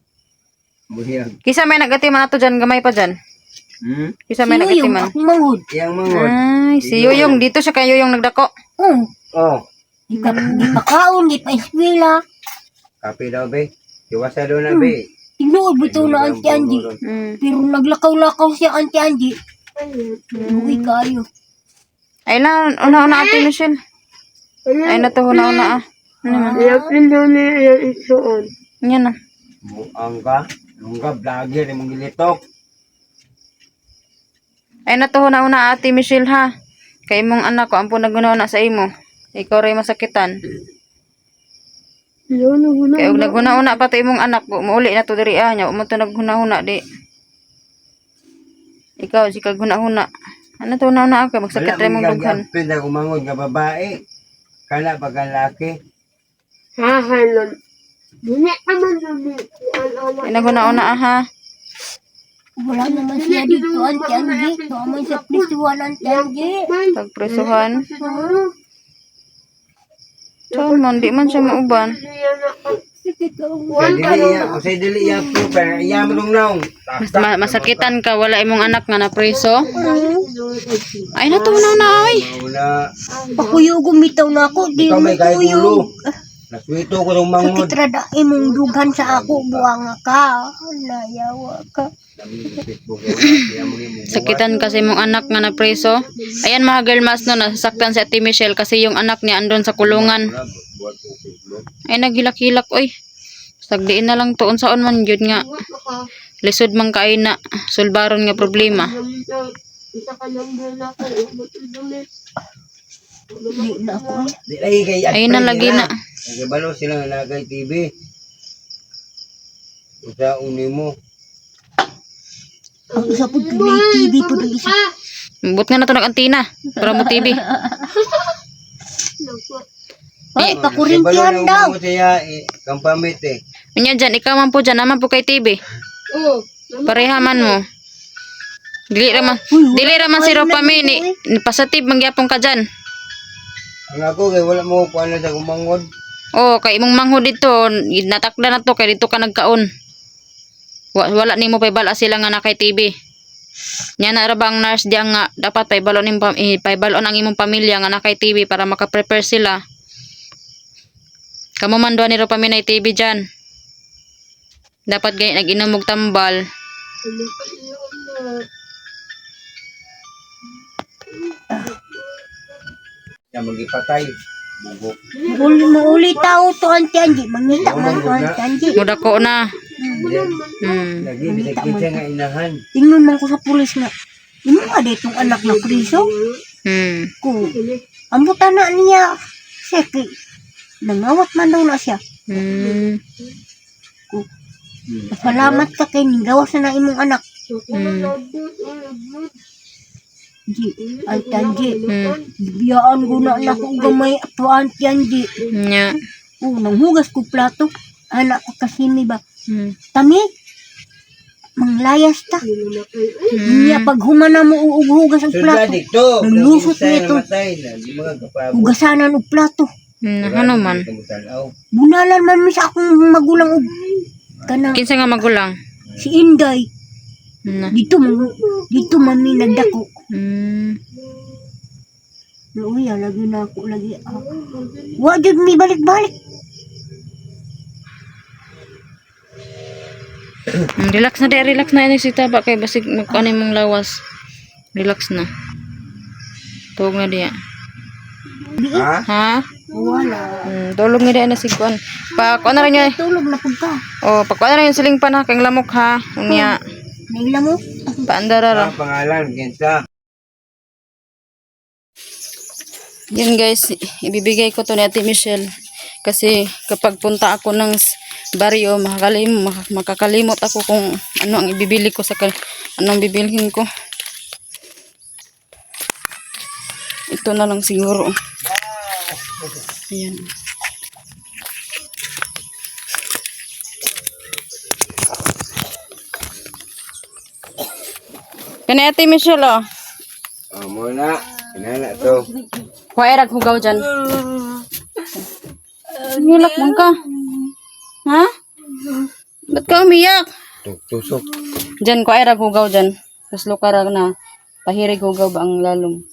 Buyag. Kisa may nagatiman ato dyan, gamay pa dyan. Kisa may Sino yung nagatiman. akong mangod? Iyang mangod. Ay, si Yoyong. Dito siya kay Yoyong nagdako. Oh, Oh. di pa kaon, di pa eskwela. Kape daw, be. Iwasa daw na, be. Tignood bitaw na Auntie Angie. Pero naglakaw-lakaw siya Auntie Angie. Uwi kayo. Ay na, una-una Ate Michelle. Ay na to, una-una ah. Ano man? I-aspin daw niya yung isuon. Yan na. Buang ka. Nung ka, vlogger, yung gilitok. Ay na to, una-una Ate Michelle ha. Kay mong anak ko, ampun naguna-una sa imo. Ikaw rin masakitan. Yun, naguna. Kaya huwag naguna-una pa to imong anak. Muuli na to diri ah. Nya, mo to naghuna-una di. Ikaw, si kaghuna-huna. Ano to na ka? Magsakit rin mong dughan. Wala man kumangon nga babae. Kana pag lalaki. Hahalon. Dili naman dili. Ay, naghuna-una ha. Wala naman siya dito, Auntie Angie. Naman sa prisuan, Auntie Angie. Pagpresuhan. Saan man, di man siya mauban. Sa dili iya po. Pero iya mo nung naong. Masakitan ka, wala imong anak nga na preso. Ay, natunaw na ay. Mauna. Pakuyog bitaw na ako. Di Ikaw mo may kahit ulo. kuyog. Naswito ko nung mangod. Sakit rada imong dughan sa ako. Buwanga ka. Nayawa ka. Sakitan kasi mong anak nga na preso. Ayan mga girl mas no, nasasaktan si Ate Michelle kasi yung anak niya andun sa kulungan. Ay, naghilak-hilak oy. Sagdiin na lang to unsaon man yun nga. Lisod man kaay na sulbaron nga problema. Isa ka lang din ako. Di na ako. Di lagi kay Ayun na lagi na. Nagabalo sila nga nagay TV. Usa uni mo. Ang isa po pinay TV po ng isa. But nga na to nag-antina para mo TV. Ay, pakurintihan daw. Mo siya kampamit eh. Unya dyan, ikaw man po dyan naman po kay TV. Oo. Parehaman mo. Dili raman si Ropami ni pasatib mangyapon ka dyan. Ang ako kay wala mo kuan sa kumangod. Oh, kay imong manghod dito, natakda na to kay dito ka nagkaon. Wala nimo paybala sila nga na kay TV. Nya na ra bang nurse diyan nga dapat paybalon paybalon ang imong pamilya nga na kay TV para maka-prepare sila. Kamo man duha ni Ropami na TV diyan. Dapat gay nag-inom og tambal. Ya magipatay. Bugok. Uli tao to, Auntie Angie. Mangita man to, Auntie Angie. Mudako na. Lagi bisag kinsa nga inahan. Tingnan man ko sa pulis nga. Imo nga ditong anak na priso. Ko. Ambutan na niya. Seki. Nangawat man daw na siya. Ko. Salamat ka kay gawas na imong anak. Di, Auntie Angie. Biyaan ko na anak ko gamay to, Auntie Angie. Nya. Nanghugas ko plato. Anak ko kasi may ba. Tami. Manglayas ta. Niya pag humana mo uughugas ang plato. Dito. Naglusot niya to. Di mga kapabo. Hugasanan og plato. Ano man. Bunalan man mi sa akong magulang og kanang Kinsa nga magulang? si Inday. Na. Dito man mi nagdako. Luya lagi na ako lagi. Wa jud mi balik-balik. Relax na ini si Taba kay basig magkuan mong lawas. Relax na. Tuog na diya. Ha? Ha? Wala. Tulog ni diya na si kuan. Kuan na rin niya. Tulog na pud ka. Oh, pagkuan na rin yung siling pa na kay lamok ha. Unya. Naila mo? Paandara ra. Ang pangalan kinsa? Yan guys, ibibigay ko to ni Ate Michelle. Kasi kapag punta ako ng baryo, makakalimot ako kung ano ang ibibili ko anong bibilhin ko. Ito na lang siguro. Ayan. Kani Ate Michelle oh. Muna. Inana to. Kuha erag hugaw dyan. Nilak lang ka. Ha? Ba't ka umiyak? Tusok. Dyan, kuha erag hugaw dyan. Tapos lukarag na. Pahirig hugaw ba ang lalong?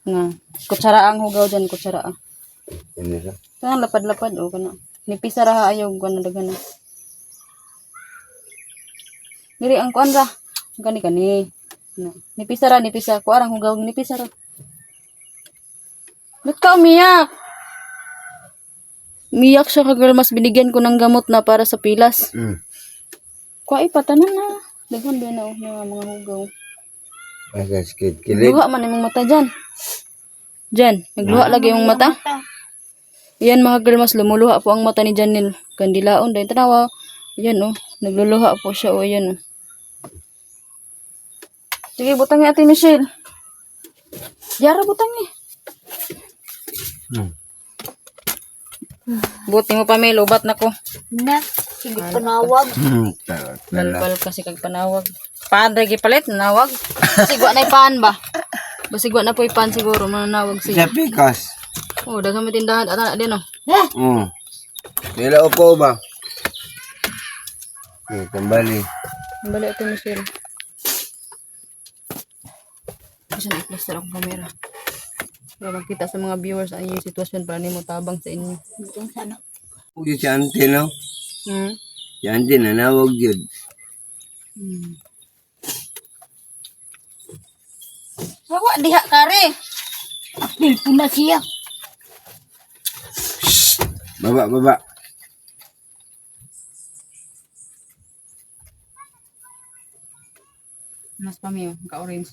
Na. Kutsara ang hugaw dyan, kutsara. Ano sa? Kaya lapad-lapad o kana. Nipisa ra ha ayaw kana daghan. Diri ang kuan ra. Kani. No. Nipisa kuha rang hugaw nipisa ra. Ba't ka umiyak? Umiyak siya kagal mas binigyan ko ng gamot na para sa pilas. Kuha ipatanan na. Daghan din na mga hugaw. Asa skid kilig. Luha man imong mata dyan. Dyan, nagluha lagi yung mata. Yan mga girl, mas lumuluha po ang mata ni Janelle. Kandilaon dahil tanawa. Ayan oh, nagluluha po siya oh, ayan oh. Sige, butang ni Ate Michelle. Yara, butang ni. Hmm. Buti mo pa may lobat na ko. Na, sige panawag. Balbal kasi kag panawag. Paan rin gipalit, nanawag. Sigwa na paan ba? Basigwa na po ipan siguro, mananawag Sa siya. pikas. Oh, daghang may tindahan. At anak din, oh. Nila upo ba? Kembali. Bali Ate Michelle. Kasi na-plaster akong camera. Para magkita sa mga viewers ang yung sitwasyon para nimo tabang sa inyo. Butang sana. Huwag si auntie, no? Hmm? Si auntie, nanawag yun. Wawa, diha kare. Apil po na siya. Baba, baba. Mas pamiyo, ka-orange.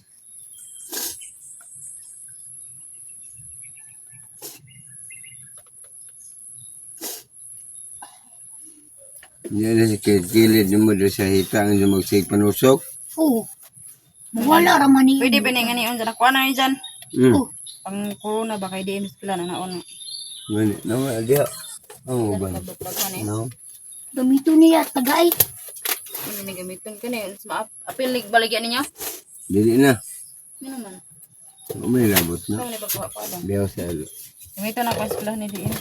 Yan na si kilid mo doon sa hitang yung magsig panusok. Oo. Wala raman ni. Pwede ba nga ni on dyan? Nakuha na dyan. Oh, Pang corona ba kay DMS pila na naon. Mani, naman, diha. Ang uban. No? gamito niya tagay. Hindi na gamitin ka na yun. Apilig baligyan niya. Dili na. Ano naman? May labot Ikaw na. na pagkuha pa lang. Diha sa alo. Gamitin na pa sila ni Diin.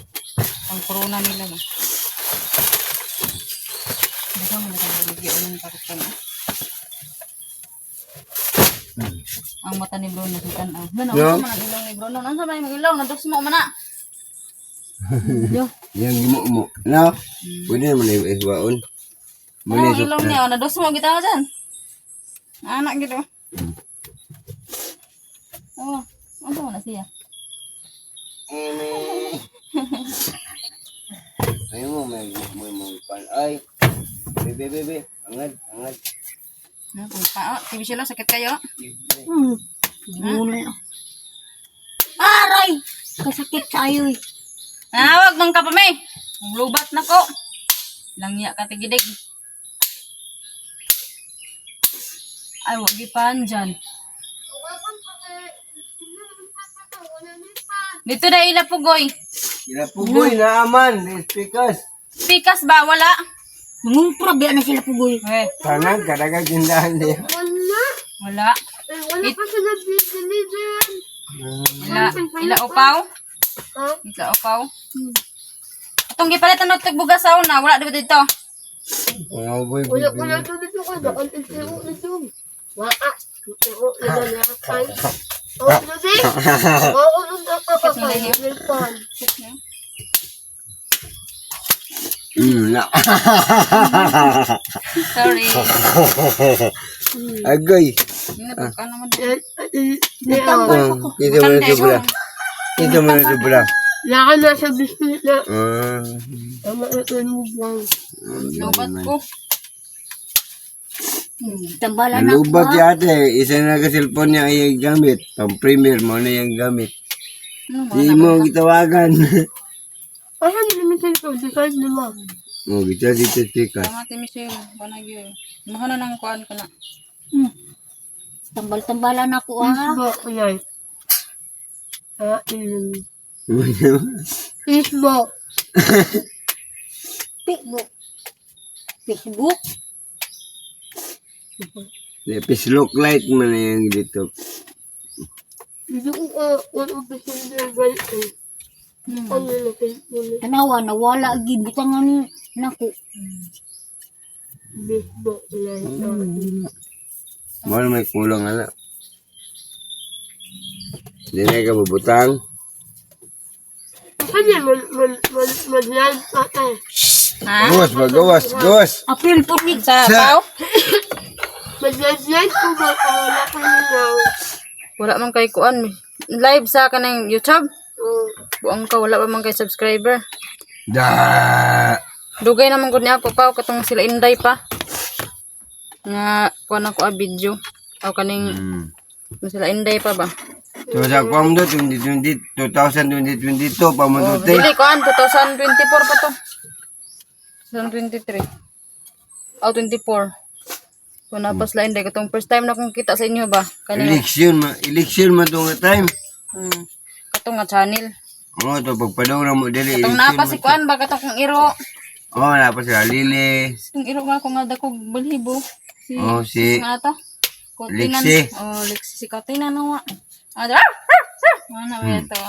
Pang corona nila ba? Baka mo na kang baligyan ng karutan. Ang mata ni Bruno si Tanaw. Ano No. sa mga ilaw ni Bruno? Ano sa mga ilaw? Nados mo mana. Yo. Yang gimo mo. No? Pwede naman na iwaon. Muna Ano ilaw niya? Nados mo kita dyan. Anak gitu. Oh, ano mo na siya? Ayaw mo, may pan. Ay. Bebe. Angad. TV sila, sakit kayo? Gulay. Aray! Kasakit sa ayo eh. Wag mong kapamay. Ang lubat na ko. Langya ka tigidig. Ay, wag ipan dyan. Dito na ila pugoy. Pinapugoy na aman. Pikas. Pikas ba? Wala? Mangumpra biya na sila pugoy. Eh, Tanang kadagang tindahan niya. wala. Wala pa sila bibili dyan. Ila upaw. Ila upaw. Itong gipalitan na tagbugasaw na. Wala diba dito? Mga boy, Wala to dito ka. Daan itiro na dyan. Waa. Itiro na lalakay. Oo, Lodi. Oo, nung nakakakay. Nilpan. na. Sorry. Agoy. Ka naman. Kita mo na sobra. Kita mo na sobra. Laka na sa biskuit na. Ah. Ama na ito yung buwang. Lubat ko. Tambalan Ang na lubat yung ate, isa na ka cellphone niya ay gamit. Pang premier mo na yung gamit. Di mo gitawagan. Asan namin sa ito? Di kahit naman. Oh, kita dito tika. Ang ate Michelle. Banagyo. Mahana nang kuhan ka na. Tambal-tambalan ako ah. Facebook, yan. Facebook. Facebook. Pislok light mo na yung dito. Hindi ko wala pa sila guys. Ano na Facebook? Tanawa, nawala agi butangan nako. Facebook, yan. Mahal may kulang ala. Hindi na ka bubutang. Kasi mag-live ate. Ha? Gawas. Apil po ni Sa pao? Mag-live ko ba? Wala ko nila. Wala man kay kuan. Live sa kanang YouTube. Buang ka, wala pa man kay subscriber. Da. Dugay naman gud niya ako pa katong sila Inday pa. Nga kuan ako video. Aw kaning sila Inday pa ba? So sa kuwam do 2022 pa mo Oh, dote. dili kuan 2024 pa to. 2023. Aw 24. Kung napaslain dahil itong first time na kong kita sa inyo ba? Kanina. Election man itong time. Katong nga channel. Oo, ito, pagpadaw na mo dili. Katong napa si Kuan ba? Katong kong iro. Oo, napa sila Lili. Itong iro nga kung nga dakog balhibo. Si Nga to. Kotinan. Lexi. Lexi si Kotinan nawa. Ano ba ito?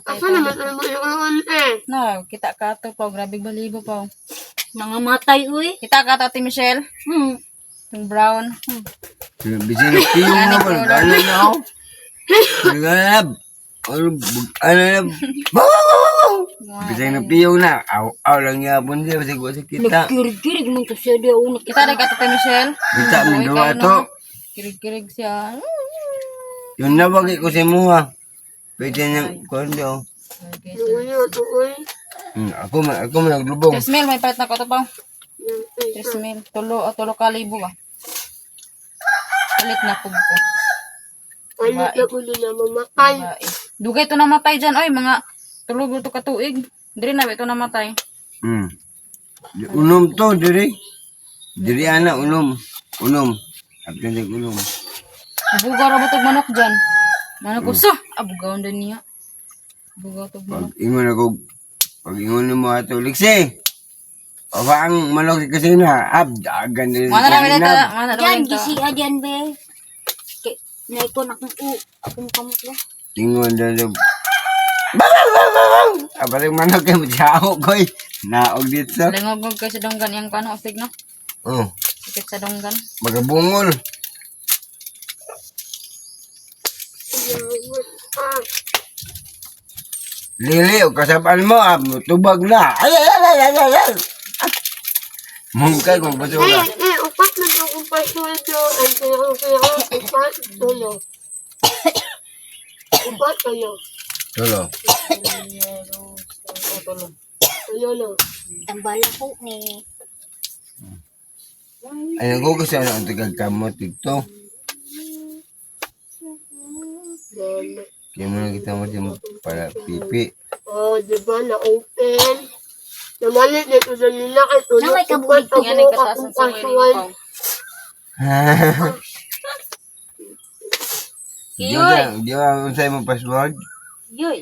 Asa naman ang mayon No, kita ka to pa. Grabe balibo pa. Mga matay, uy. Kita ka to, Ate Michelle. Yung brown. Bisa na piyo na ba? Ano na ako? Naghanap. Ano na? Bisa na piyo na. Aw lang yapon siya. Kasi ko sa kita. Nagkirig-kirig man to siya di ako Kita na ka to, Ate Michelle. Kita mo daw ato. Kirig-kirig siya. Yung nabagi ko sa muha. Pwede niyang kondo. Ako man naglubong. 3 mil, may palit na ko to pa. 3 mil. Tulo kalibo ba? Palit na po ko. Palit na po nila mamatay. Dugay to namatay dyan. Oy, mga tulog to katuig. Diri na ito namatay. Unom to, diri. Diri ana, unom. Apin din unom. Bugaw ra ba tog manok dyan? Manok ko sa. Bugaw din niya. Bugaw tog manok. Pag ingon mo ato, Lixie. Aba ang manok kasi na, dagan din. Mana ra ito? Diyan, gisiya diyan, be. Naikon akong kamot ba? Ingon doon. Aba rin manok kayo, masyao ko eh. Naog dito. Lingog kayo sa donggan yung kano, ostig no? Oh, Sikit sa donggan. magabungol. Lili, o kasabaan mo, tubag na. Ay! Mungkay kung basura. Upat na daw kung pasweldo. Ay, kaya, upat, tulo. Upat kayo. Tulo. Tulo. Tambala ko ni. Ay, nagugas na ang tagagkamot dito. Kaya mo na kita mo dyan para pipi. Oh, diba, na-open. Namalit dito sa nila kay tulo. Naway ka bulit Upat Yan ang ako kataas akong ng saway paswal. ko. Di ba unsay mo password? Yoy.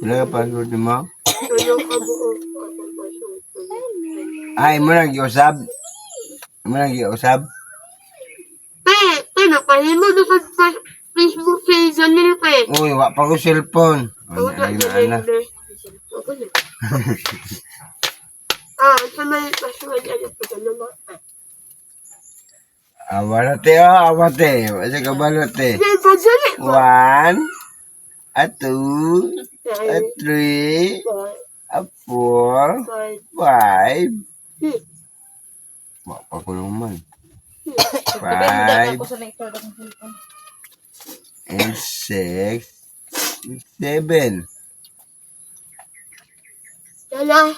Wala ka password mo? Tulo ka buo akong paswal. Ay, mo lang giusab. Mo lang giusab. Nakahimo na sa Facebook si Janil kay. Uy, wa pa ko cellphone. Ay, na. Sa may paswal, ano pa naman? Awate. Wasa ka balote. Yan pa Janil. 1, a 2, a 3, a 4, 5. Wa pa ko naman. 5 Ako sa lecture ng cellphone. and 6, 7. Yala.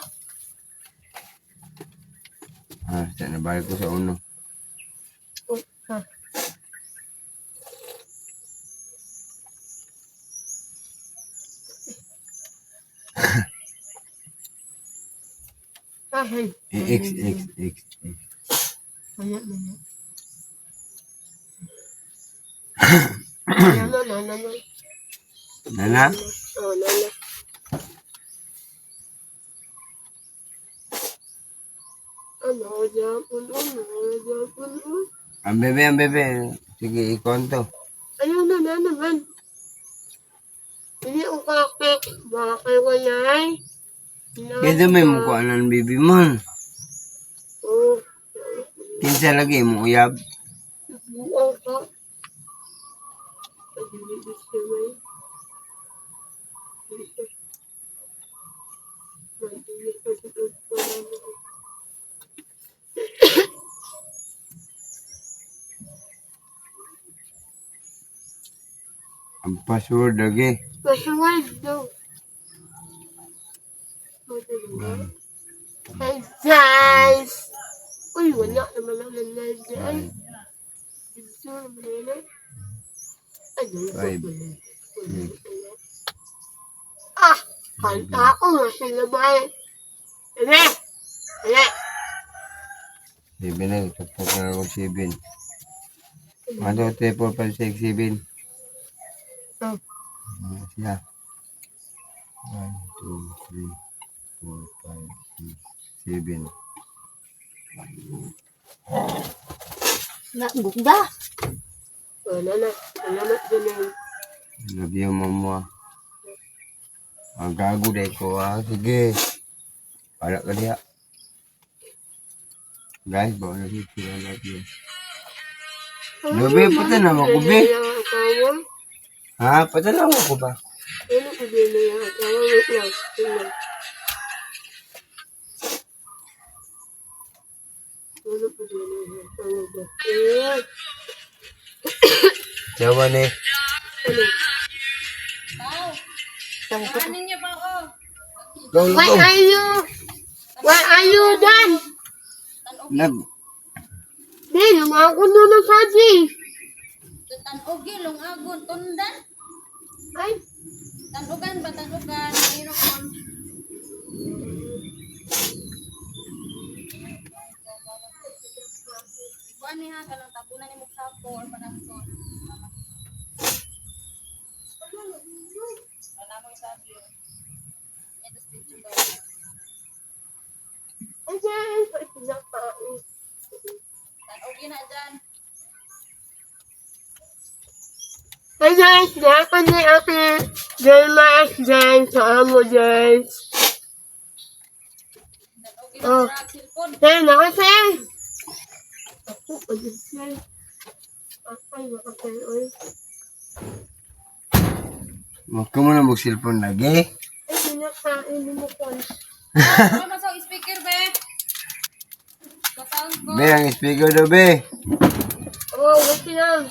Saan nabalik ko sa uno? X. Nana? Ang bebe. Sige, ikonto. Ayun na naman. Hindi ang kakit. Bakit walay? Kaya may mukha ng bibi mo. Oh, Kinsa lagi mo uyab. buong ka. Pag-ibigis ka may. Ang password lagi. Password daw. Hey guys! Uy, wala naman ang live dyan. Dito naman yun. Ay, Five. Kanta ako nga sa labay. Ene! 7 na, tapos na ako 7. 1, 2, 3, 4, 5, 6, 7. Oh. Siya. 1, 2, 3, 4, 5, 6, 7. Nagugda. Wala na. Salamat Janelle. Love you, mama. Ang gago dahil ko, sige. Para ka diya. Guys, bawa na si sila natin. Gabi, patanaw ako, be. Ha? Patanaw ako ba? Ano ko din na yung asawa? Wait lang. Ano ko din na yung asawa ba? Siyawa ni. Ano? Go, Why go. are you? Why are you done? Nag. Di, lumako na ng saji. Tanugi, lungagon, tundan. Ay, Tanugan ba, tanugan, mayroon. Kuan niya, kanang tapunan ni Muksapo, or panakson. Wala mo isabi. Ito speech ko. ay dyan. Ay, pinakain. Tanugi na dyan. Hey guys, dapat ni Ate Delma dyan sa amo guys. Tanugi Oh. na sa cellphone. Hey, nakasay. Ako, pag-isay. Ay, nakasay, oy. Huwag ka muna mag-cellphone lagi. Ay, pinakain mo ko. Ano mo sa speaker, be? Sa sound ko. Be, ang speaker daw, be. Oh, wait lang.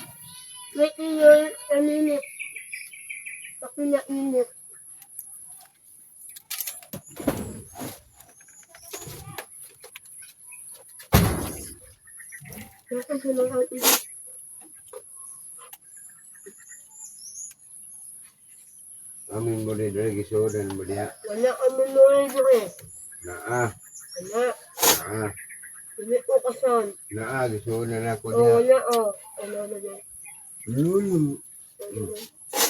Wait lang, naninip. Ako nainip. Nasaan sa mga ito? Amin mo rin, rin, gisodan mo diya. Wala kami nuloy doon. Naa, Wala. naa, Hindi ko kasan. naa, gisodan ako Oh, diya. wala, oh. Wala na dyan. Lulu. Wala na.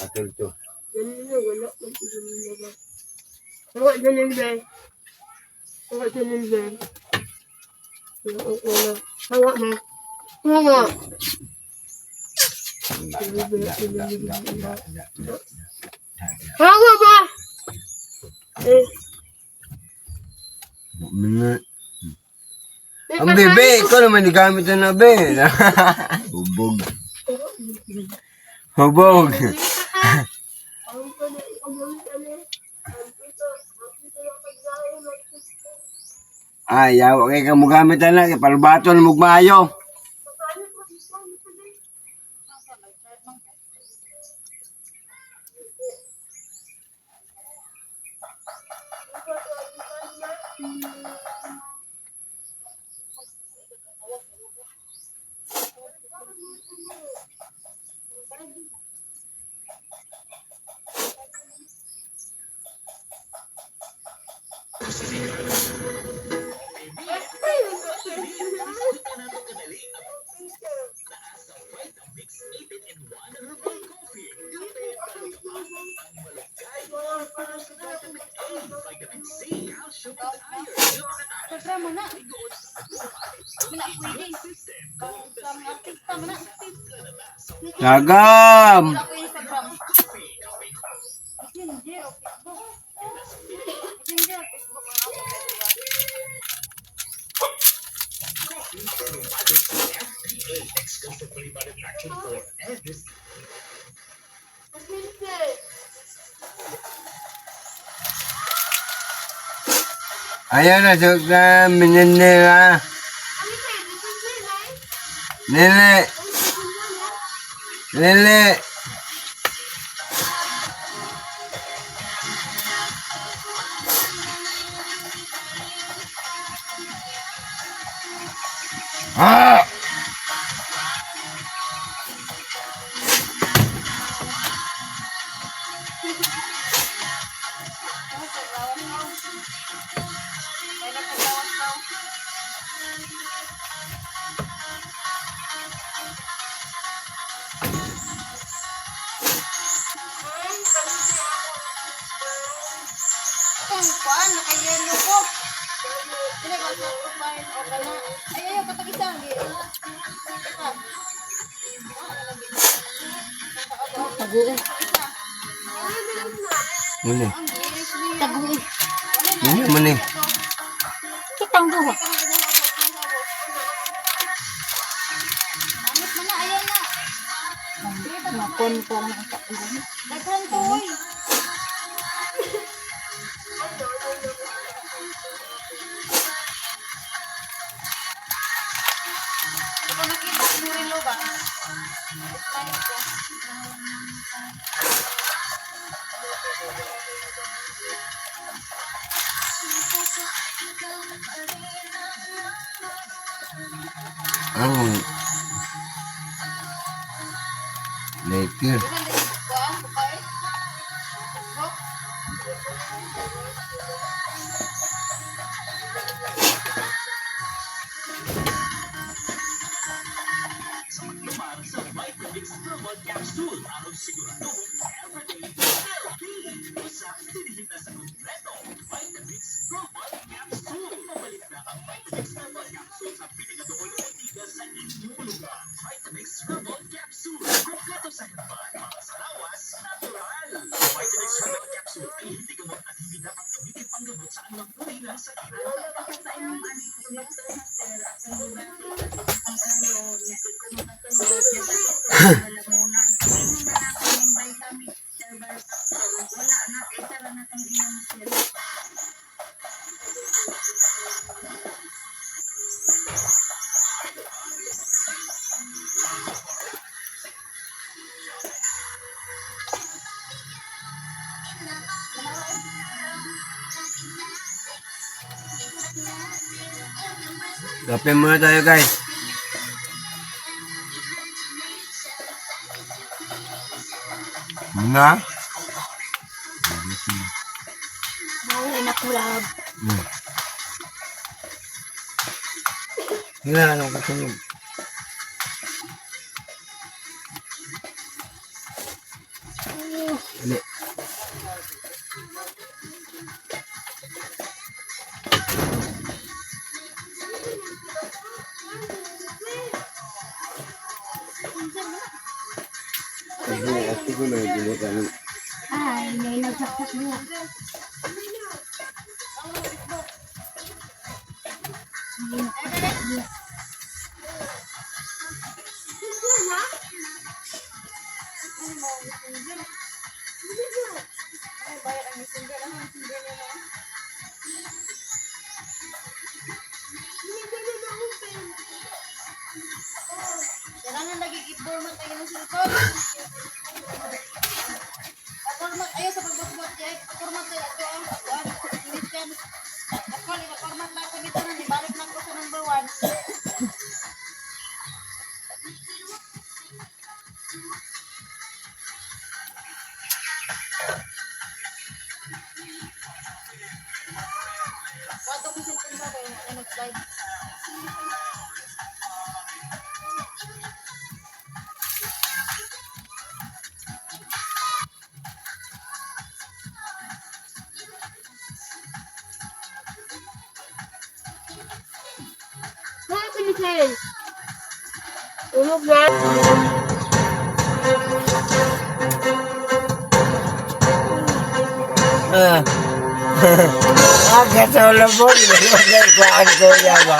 Atol to. Ganun na, wala. Ganun na ba? Hawa dyan yung ben. Hawa dyan yung ben. Wala. Hawa na. Hawa. Hawa ba? Eh. Mga. Ang bebe, ikaw naman gamit na be. Hubog. Hubog. Ay, yawa kay ka mo gamit na, kay palbaton mo maayo. Sobra mo na. Wala pwede. Sa mga artista mo na. Lagam. Wala ko Instagram. Messenger o Facebook. Messenger o Facebook ang ako. Ayan na, sukta, minene ha. Nene. Nene. Ah! Kung kuan, nakayelo ko. Dili ba sa kumain o kana? Ay, ayaw, katag-isang. Ika. Taguin. Ano? Taguin. Ano man eh? Kitang buha. Amit man na, ayaw na. Nakon ko lang ang taguin. Daghan to, oy. Ito nakita, sinurilo ba? Smile ko. Ang nature. Daghan din kuan, bukay. Facebook. Kape muna tayo guys. Muna? Ay, nakulab. Nga, anong kasunod? Ano? Ate ko na ginagawa. Ay, may nagsaksak mo. Ay, bayad ang messenger. Ano ang messenger nila? Kailangan nagigit-format tayo ng cellphone. Format ayo sa pagbusbot kay format tayo ato ang kuan. Initan. Ako ni format na ko dito na balik na ko sa number 1. Wato ko sa cellphone ba ay nag-slide. Hi, Michelle. Tulog na. Ah. Agad sa ulabon. Nilagay ko ang kuya ba?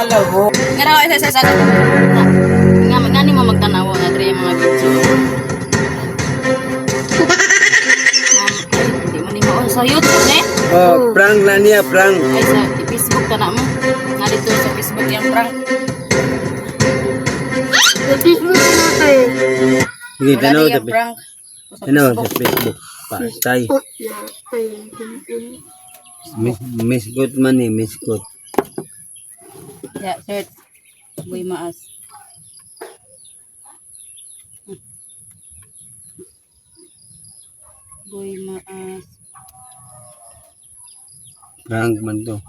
Labo. Ngara ko isa nga ni mo magtanaw na dre mga video. Hindi man ni mo sa YouTube ne? Oh, prank na niya, prank. Ay sa Facebook ta na mo. Na dito sa Facebook yung prank. Facebook natin. Sige, Wala tanaw na sa yung prank. Sa tanaw sa Facebook. Facebook. Patay. Miskot man eh, miskot. Ya, search. Boy Maas. Boy Maas. Prank man to.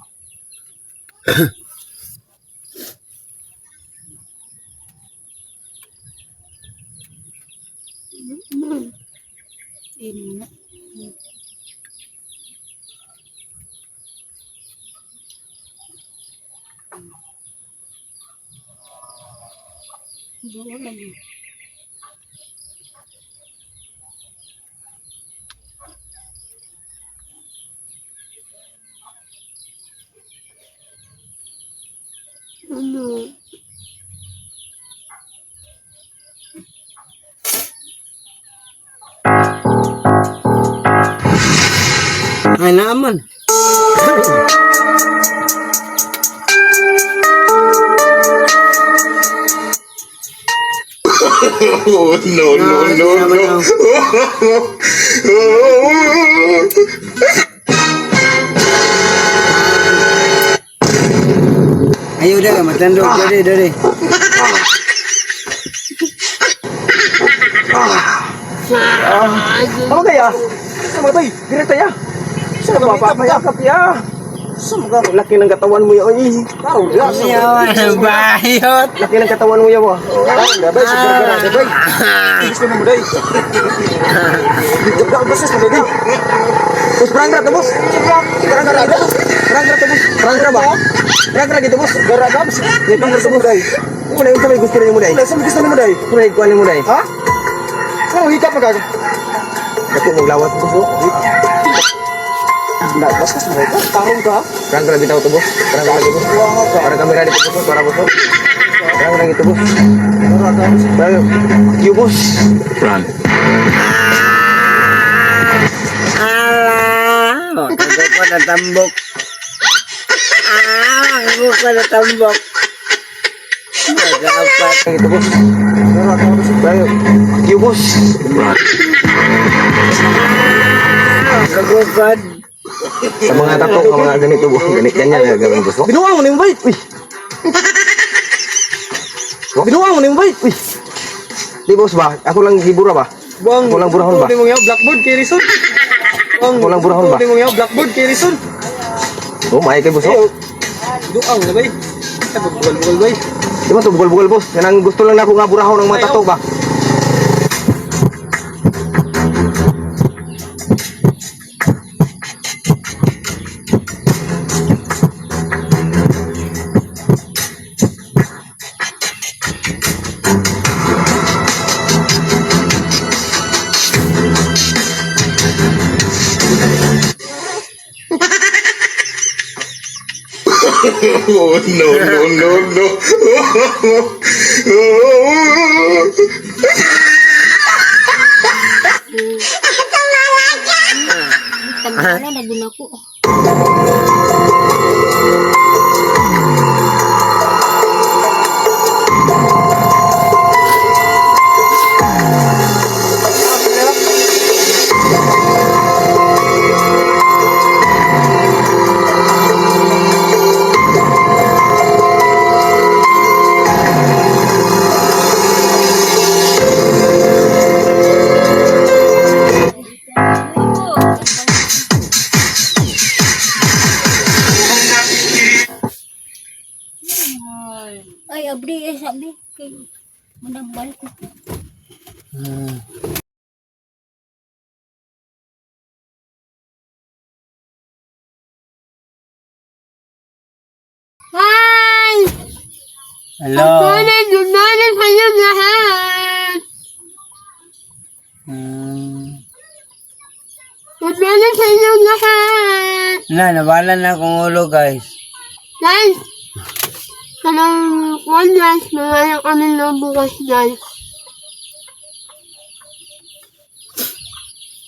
Ano? Ay naman. Oh, no, no, no, no. Ayo dah, matandog dari. Ano kaya? Sama tay, direta ya. Sama ba payakap ya? Sama ka laki ng katawan mo yun. Karo da. Bayot. Laki ng katawan mo yun. Karo da bay, sigara da bay. Gusto mo day. Dito ka basta sa day. Bos perang ra bos. Perang ra bos. Perang ra ba? Perang ra gitu bos. Gara ra bos. Dito mo sa day. Mo na yung gusto niyo mo day. Sa gusto mo day. Mo na ikuan mo day. Ha? Ano hikap ka? Dako mo lawat bos. Nggak, bos kas mereka tarung ka. Perang lagi tahu tuh bos. Perang lagi bos. Para kamera di bos, para bos. Perang lagi tuh bos. Perang. Yuk bos. Run. Alah, kagak pada tambok. Kagak pada tambok. Kagak apa. Gitu bos. Perang. Yuk bos. Run. Kagak pada. Sa mga tato, sa mga ganito bos. Ganyan na gawin bos. Binuwa mo na yung bait. Uy. Binuwa mo na yung bait. Uy. Di bos ba? Ako lang hibura ba? Bang, Ako lang burahon ba? Hindi mo ngayon blackboard kay Rizon. Bang, Ako lang burahon ba? Hindi mo ngayon blackboard kay Rizon. Oh, may kay bos. Duang na bay. Ay, bugol-bugol bay. Di ba to bugol-bugol bos? Yan ang gusto lang na ako nga burahon ng mga tato ba? Oh, no, no, no, no. Tama na guna ko. Ay, abri ay sabi kay manambal ko. Hi! Hello. Good morning kayo lahat. Good morning sa inyo lahat. Nawalan na akong ulo guys. Guys, kanang one guys, mamaya kami ng bukas guys.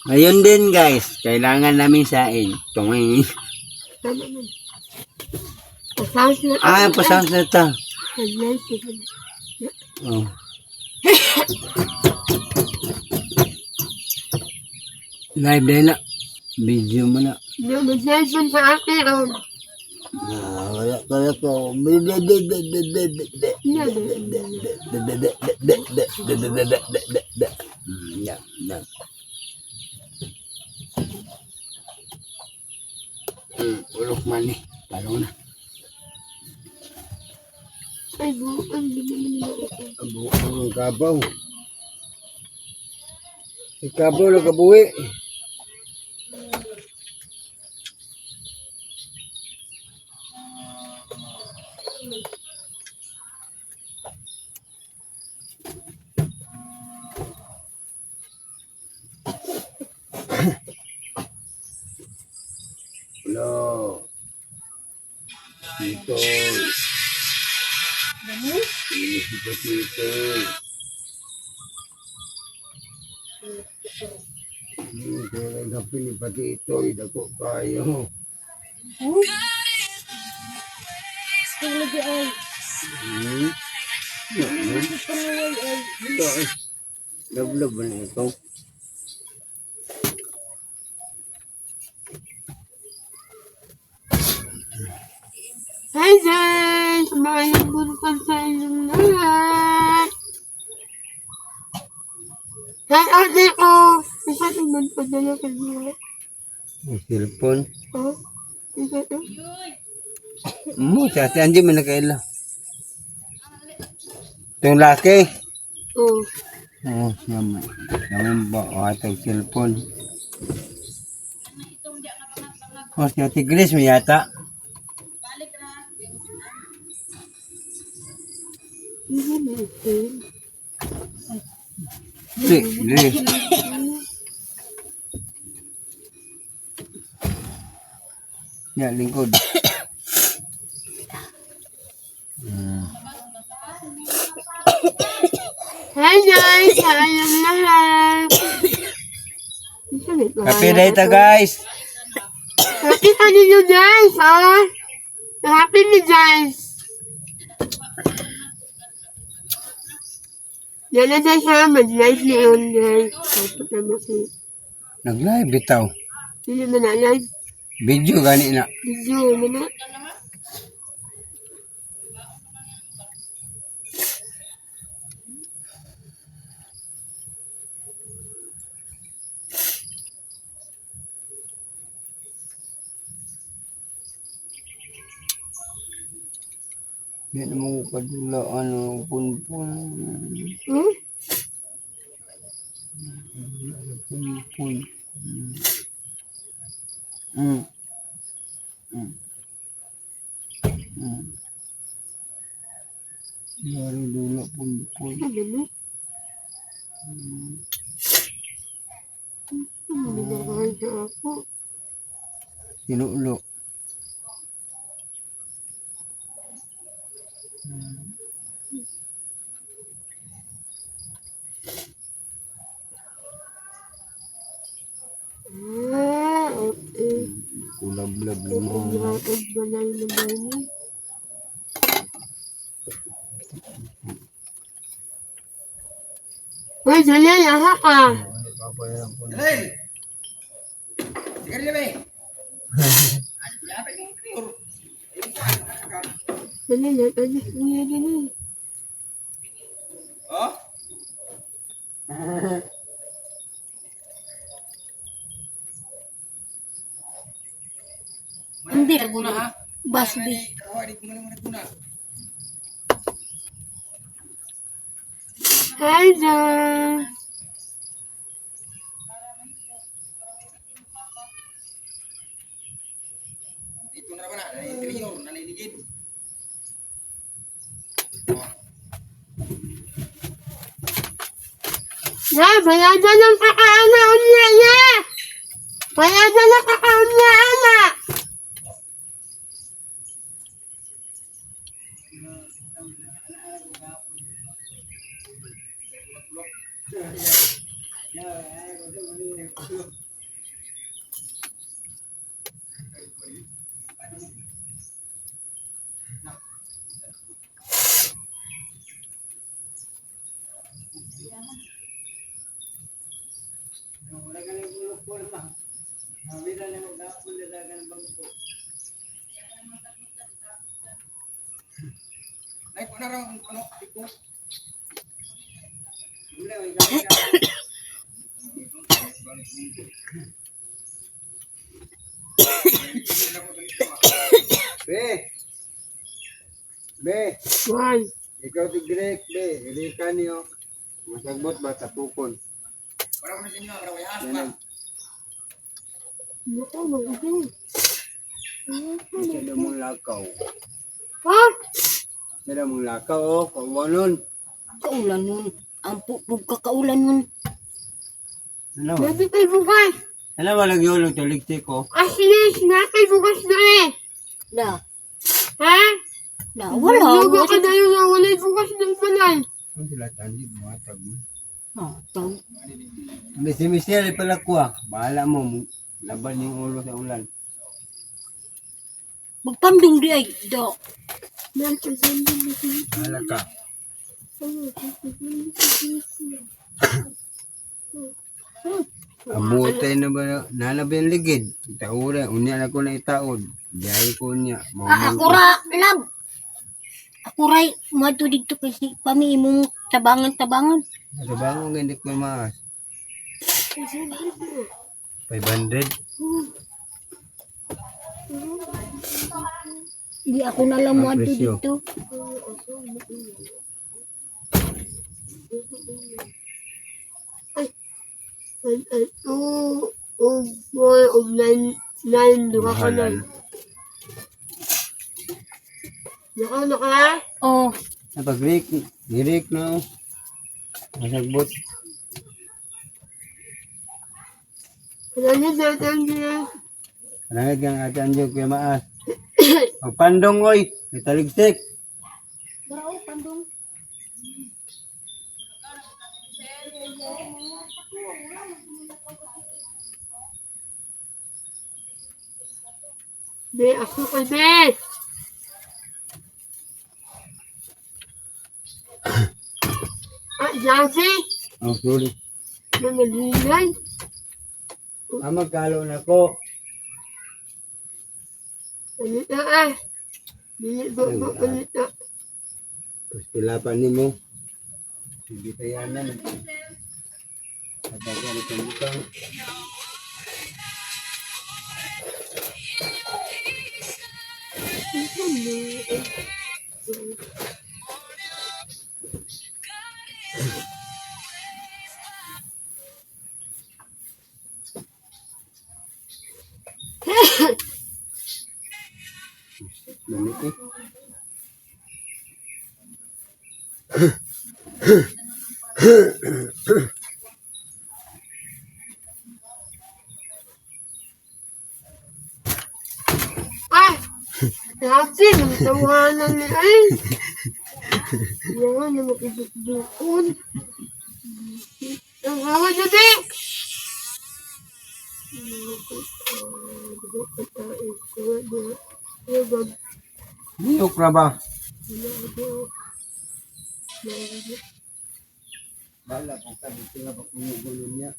Ngayon din guys, kailangan namin sain. Tungin. Pasang na Pasang na ito. Oh. Live din na. Video mo na. Mag-cellphone sa akin. Wala ko. Ulok man eh. Paano na? Ay, buwan. Ang kabaw. Si kabaw nagabuhi. Hello. Dito. Ini seperti itu. Kalau dapat ni pati ito, idako kayo. Hmm. Ito eh. Lablab ba na ito? Hi guys! Maayong buntag sa inyong lahat! Hi ate ko! Isa tingnan pa dala ka niya. Ang cellphone. Oh? Isa to? Mo, sa ate Angie man nakaila. Itong laki. Oh. Oo, naman. Naman ba? O atong cellphone. O, si Ate Grace mo yata. Hindi na ito. Grace. Ya, lingkod. Hi guys! Maayong lahat! Happy day ta guys. Happy ka ninyo guys! Oh! Happy ni guys! Yan na dyan siya, mag-live ni on guys. Tapos naman si... Nag-live bitaw. Hindi mo na live. Video gani na. Video mo na. Di naman ko kadula ano punpun. Hmm? Punpun. Yari dula punpun. Ano na? Nagagawa siya ako. Sinulo. Okay. Kulablab Ang mo. lahat balay na balay. Uy, Julian, yaha ka. Dali na, tadi niya din eh. Hindi. Basbi. Hi there. Ya, bayadan ng kakaanaon niya, ya! Bayadan ng kakaon niya, anak! Be. Be. Why? Ikaw si Greg, be. Hindi ka niyo. Masagbot ba sa tukon? Yan Naku, mag-ibig. ang sila mong lakaw. Ha? Sila mong lakaw, oh. Kawanon. Kaulan nun. Ang pupug kakaulan nun. Ano? Dati tayo bukas. Ano ba nagyulog to ligtik ko? Asinis na tayo bukas na eh. Da. Ha? Da. Wala. Lugo ka na yung nawala bukas ng panay. Ano sila tandi mo atag mo? Ah, tao. Si Michelle pala ko ah. Bahala mo. Laban yung ulo sa ulan. Magpandong di ay. Da. Bahala ka. Abutay na ba? Nanabi ang ligid. Itaura. Unya na ko na itaod. Diyan ko niya. Ako ra, lab. Ako ra, mato dito kasi pami imong tabangan-tabangan. Sa bangon hindi ko maas. 500. Di ako na lang Ang mato presyo. dito. Ay, 2, 4, 9, duha ka na. Mahalan. Naka? Oh, Napag-break. Direk na. Masagbot. Kailangan natin din. Panangad kang ate Anjo kaya maas. Pagpandong oy. Italigsik. Be, ako ka, be. Jazzy, Oh, sorry. namalingay. Magkalo na ko. Alita eh. Dili ba alita. Tapos pilapan ni mo. Sige tayanan. At ako ang pembukang. Lamit eh. Ay! Jazzy, nagtawanan ni ay. Yan, na makibukbukon. Ang hawa niya, be. Niyok na ba? Bala kung sabi sila pa kung yung gulo niya.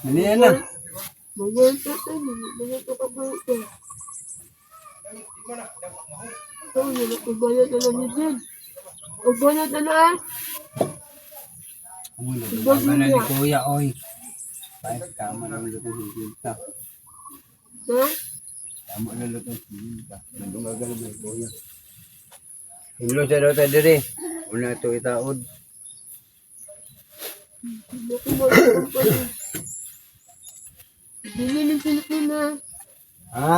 Ano yan na? Maganda ka, maganda ka ba ito? Ito, nagbabayad na lang niya dyan. Magbayad na lang. Uy, nagbaga na ni Kuya, oy. Kahit tama lang lutong si Sinta. Ha? Tama lang lutong si Sinta. Nagbaga na ni Kuya. Himlo sa daw tayo diri. Una ito itaod. Naku, maganda pa rin. Bili ng Pilipina. Ha?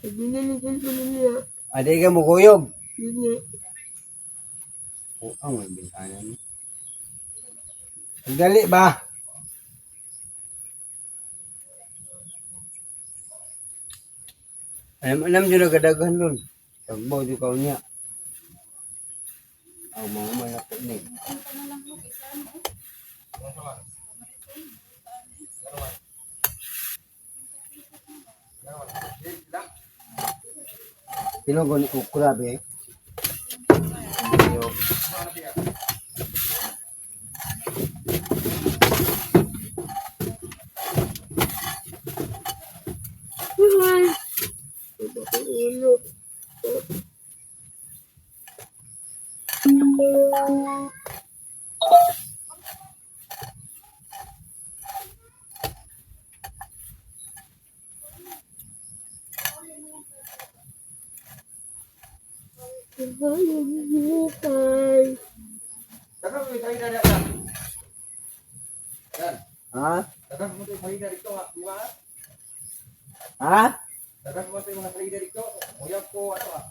Bili ng Pilipina niya. Adi ka mo kuyog. Bili. Oo, ang bintana niya. Ang gali ba? Alam nyo na kadaghan nun. Tagbaw di ka niya. Ang mga malapit ni. Pinugon ni Ukra be. ulo. Buhay. Ha? Dagang mo tayo mahina dito ha, di ba? Ha? Dagang mo tayo mga salida dito. Uyab ko, ano ha?